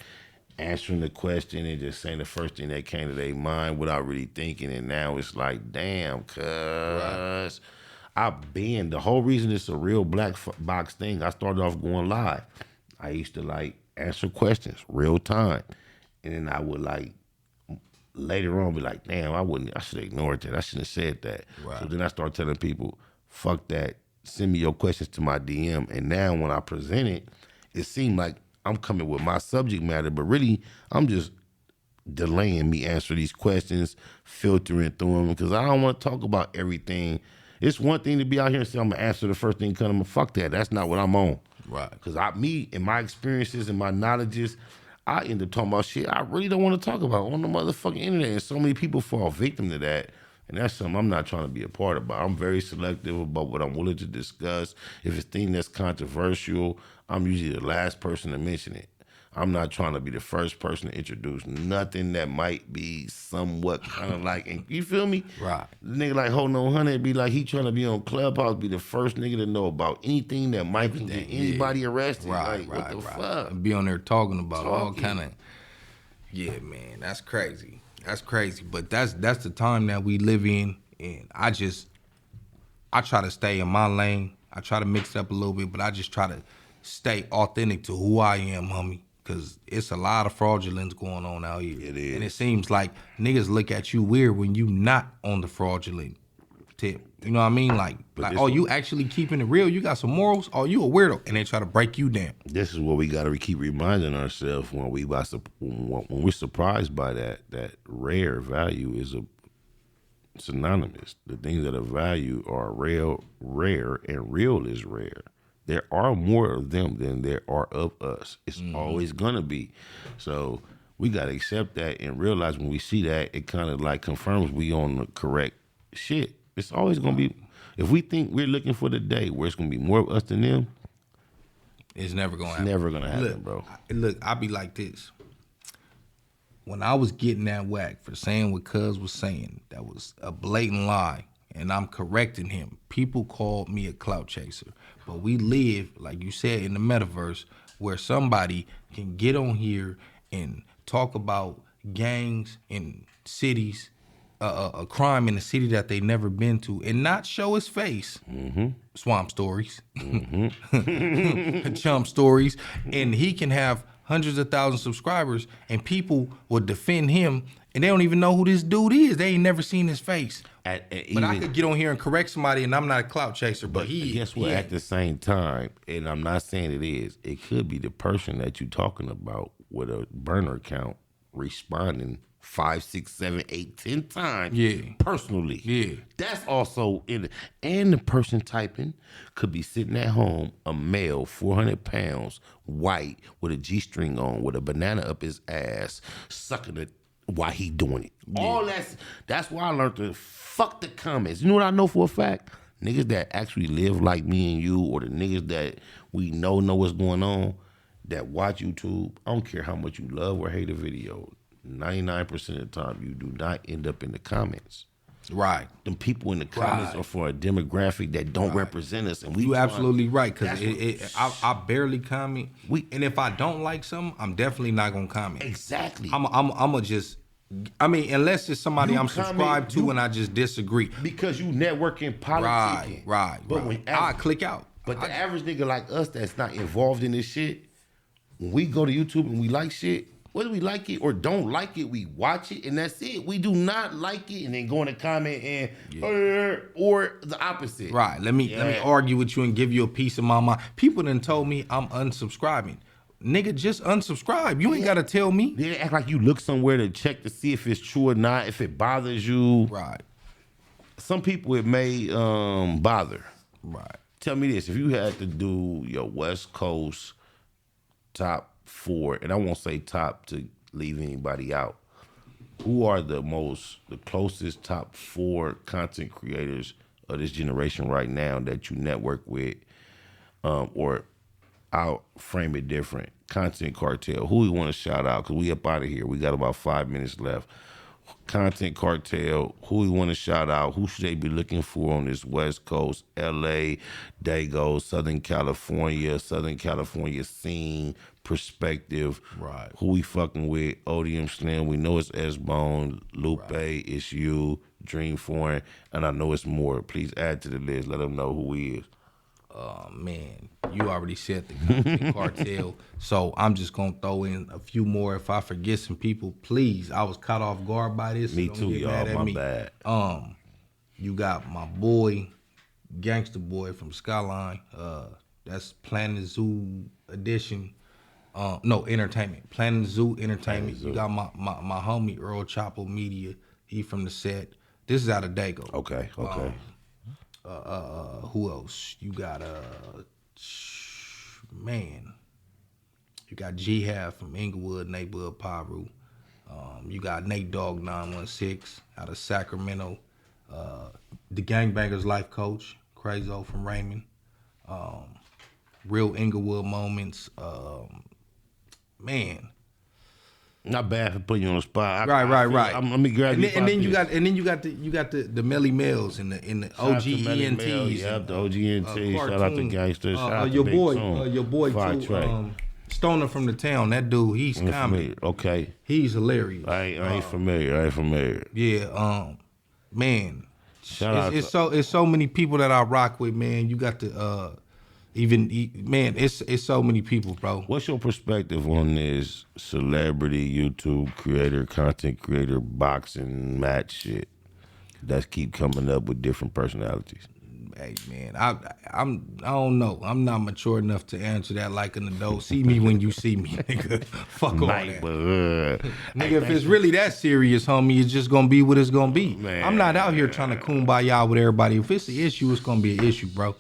answering the question and just saying the first thing that came to their mind without really thinking. And now it's like, damn, cuz the whole reason it's a real black box thing, I started off going live. I used to like answer questions real time. And then I would like later on be like, damn, I should have ignored that. I shouldn't have said that. Right. So then I started telling people, fuck that. Send me your questions to my DM. And now when I present it, it seemed like I'm coming with my subject matter, but really I'm just delaying me answer these questions, filtering through them, because I don't want to talk about everything. It's one thing to be out here and say I'm gonna answer the first thing coming. Fuck that. That's not what I'm on. Right. Because in my experiences and my knowledges, I end up talking about shit I really don't want to talk about on the motherfucking internet. And so many people fall victim to that. And that's something I'm not trying to be a part about. I'm very selective about what I'm willing to discuss. If it's a thing that's controversial, I'm usually the last person to mention it. I'm not trying to be the first person to introduce nothing that might be somewhat kind of like, and you feel me? Right. The nigga like Hold On Honey be like, he trying to be on Clubhouse, be the first nigga to know about anything that might get anybody arrested. Right, like, what the fuck? And be on there talking about all kind of, yeah, man, that's crazy. That's crazy. But that's the time that we live in, and I try to stay in my lane. I try to mix it up a little bit, but I just try to stay authentic to who I am, homie. Because it's a lot of fraudulence going on out here. It is. And it seems like niggas look at you weird when you not on the fraudulent tip. You know what I mean? Like oh, you actually keeping it real? You got some morals? Oh, you a weirdo. And they try to break you down. This is what we got to keep reminding ourselves when we're surprised by that rare value is synonymous. The things that are value are rare, and real is rare. There are more of them than there are of us. It's always gonna be. So we gotta accept that and realize when we see that, it kind of like confirms we on the correct shit. It's always gonna be. If we think we're looking for the day where it's gonna be more of us than them, it's never gonna happen. Never gonna happen, bro. Look, I be like this. When I was getting that whack for saying what Cuz was saying, that was a blatant lie, and I'm correcting him. People called me a clout chaser. But we live, like you said, in the metaverse where somebody can get on here and talk about gangs in cities, a crime in a city that they never been to, and not show his face. Swamp stories, chump stories, and he can have hundreds of thousands of subscribers, and people will defend him, and they don't even know who this dude is. They ain't never seen his face. But I could get on here and correct somebody, and I'm not a clout chaser. But guess what? At the same time, and I'm not saying it is, it could be the person that you're talking about with a burner account responding 5, 6, 7, 8, 10 times Yeah. personally. Yeah. That's also in it. And the person typing could be sitting at home, a male, 400 pounds, white, with a G-string on, with a banana up his ass, sucking it while he doing it. Yeah. All that's why I learned to fuck the comments. You know what I know for a fact? Niggas that actually live like me and you, or the niggas that we know what's going on, that watch YouTube, I don't care how much you love or hate a video, 99% of the time you do not end up in the comments. Right. Them people in the comments are for a demographic that don't represent us, and you absolutely right, because I barely comment. And if I don't like something, I'm definitely not gonna comment. Exactly. I'm just. I mean, unless it's somebody I'm subscribed to and I just disagree. Because you networking, politicking. Right. But when I click out. But the average nigga like us that's not involved in this shit, when we go to YouTube and we like shit, whether we like it or don't like it, we watch it and that's it. We do not like it and then go in the comment and or the opposite. Right. Let me argue with you and give you a piece of my mind. People done told me I'm unsubscribing. Nigga, just unsubscribe. You ain't gotta tell me. They act like you look somewhere to check to see if it's true or not, if it bothers you. Right. Some people it may bother. Right. Tell me this: if you had to do your West Coast top 4, and I won't say top to leave anybody out, who are the closest top 4 content creators of this generation right now that you network with, or I'll frame it different. Content Cartel. Who we want to shout out? Because we up out of here. We got about 5 minutes left. Content Cartel. Who we want to shout out? Who should they be looking for on this West Coast? LA, Dago, Southern California scene, perspective. Right. Who we fucking with? Odium Slim. We know it's S-Bone. Lupe, it's you. Dream Foreign. And I know it's more. Please add to the list. Let them know who he is. Man, you already said the Content Cartel, so I'm just gonna throw in a few more. If I forget some people, please. I was caught off guard by this. Me too, y'all. My bad. You got my boy, Gangster Boy from Skyline. That's Planet Zoo edition. No, Entertainment. Planet Zoo Entertainment. You got my homie Earl Chopper Media. He from the set. This is out of Dago. Okay. Who else? You got you got Jihad from Inglewood, Neighborhood Piru. You got Nate Dogg 916 out of Sacramento. The Gangbangers Life Coach, Crazo from Raymond. Real Inglewood Moments. Man. Not bad for putting you on the spot. Right. Let me grab you. And then you got the Melly Mills and the OG ENTs. Yeah, the OG ENTs. Shout out to Gangster. Shout out your to boy Big too. Stoner from the town. That dude, he's comedy. Okay. He's hilarious. I ain't familiar. Yeah. Man. Shout out. It's so many people that I rock with, man. You got the it's so many people, bro. What's your perspective on this celebrity YouTube creator, content creator, boxing match shit that keep coming up with different personalities? Hey man, I don't know. I'm not mature enough to answer that like an adult. See me when you see me, nigga. Fuck all that. Nigga, if it's really that serious, homie, it's just gonna be what it's gonna be. Man. I'm not out here trying to kumbaya with everybody. If it's an issue, it's gonna be an issue, bro.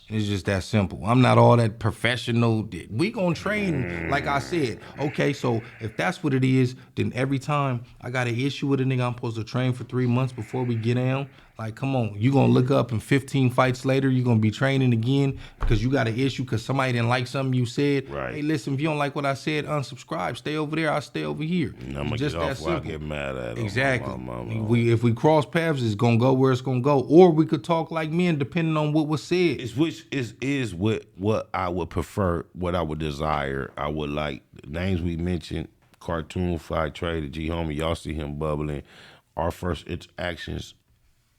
It's just that simple. I'm not all that professional. We gonna train, like I said. Okay, so if that's what it is, then every time I got an issue with a nigga, I'm supposed to train for 3 months before we get down. Like, come on, you gonna look up and 15 fights later, you gonna be training again because you got an issue because somebody didn't like something you said. Right. Hey, listen, if you don't like what I said, unsubscribe. Stay over there. I'll stay over here. I'm gonna just get off where I get mad at him. Exactly. If we cross paths, it's gonna go where it's gonna go. Or we could talk like men, depending on what was said. Which is what I would prefer, what I would desire. I would like the names we mentioned, Cartoon, Fly Trey, the G Homie. Y'all see him bubbling. Our first interactions,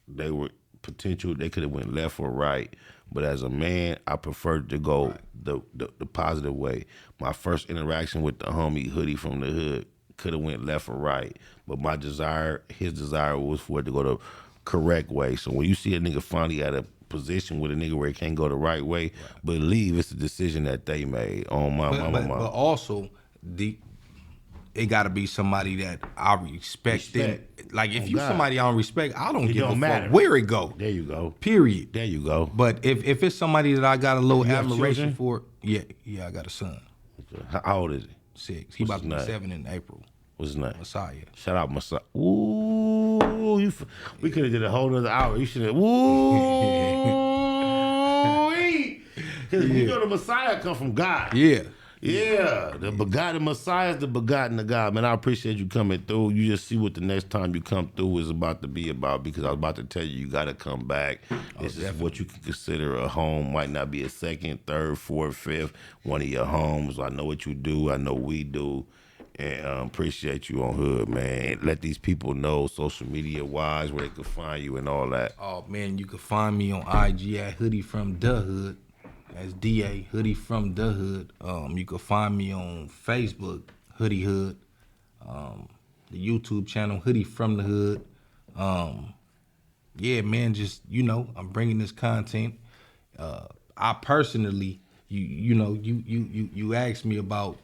they were potential. They could have went left or right. But as a man, I preferred to go the positive way. My first interaction with the homie Hoodie from the Hood could have went left or right. But my desire, his desire was for it to go the correct way. So when you see a nigga finally at a position with a nigga where he can't go the right way, believe it's a decision that they made on my mama. But also, it got to be somebody that I respect. Like if you God. somebody I don't respect, I don't give don't a matter. fuck where it go. There you go. Period. There you go. But if it's somebody that I got a little You have admiration children? for, yeah, I got a son, How old is he? 6. He What's about to his be name? 7 in April. What's his name? Messiah. Shout out Messiah. Ooh, we could have did a whole other hour. You should have. Ooh, because you know the Messiah come from God. Yeah. Yeah, the begotten Messiah is the begotten of God. Man, I appreciate you coming through. You just see what the next time you come through is about to be about, because I was about to tell you got to come back. This is what you can consider a home. Might not be a second, third, fourth, fifth, one of your homes. I know what you do. I know we do. And appreciate you on Hood, man. Let these people know social media wise where they can find you and all that. Oh man, you can find me on IG at Hoodie from the Hood. That's DA, Hoodie from the Hood. You can find me on Facebook, Hoodie Hood. The YouTube channel, Hoodie from the Hood. Yeah, man, just, I'm bringing this content. I personally, you asked me about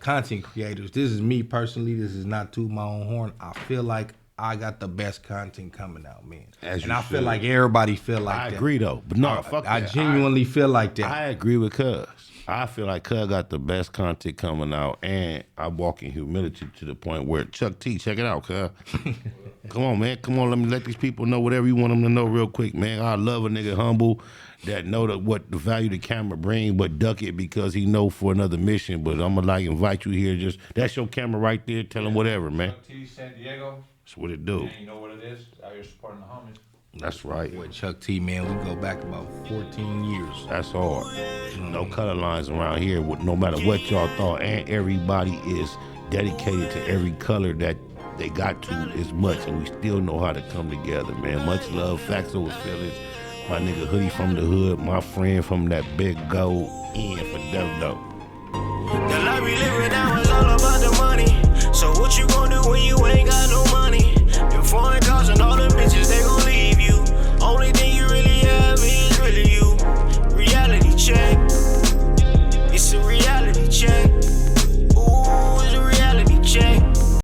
content creators. This is me personally. This is not to my own horn. I feel like I got the best content coming out, man. And I feel like everybody feel like that. I agree though, but no, fuck that. I genuinely feel like that. I agree with Cuz. I feel like Cuz got the best content coming out, and I walk in humility to the point where Chuck T, check it out, Cuz. Come on, man. Come on, let these people know whatever you want them to know real quick, man. I love a nigga humble that know what the value the camera bring, but duck it because he know for another mission. But I'm gonna invite you here. Just that's your camera right there. Tell him whatever, man. Chuck T, San Diego. That's what it do. Man, you know what it is. Out here supporting the homies. That's right. With Chuck T, man, we go back about 14 years. That's hard. No color lines around here. No matter what y'all thought, and everybody is dedicated to every color that they got to as much, and we still know how to come together, man. Much love. Factz Ova Feelinz. My nigga Hoodie from the Hood. My friend from that big gold in for Dev Dope. The life we living now is all about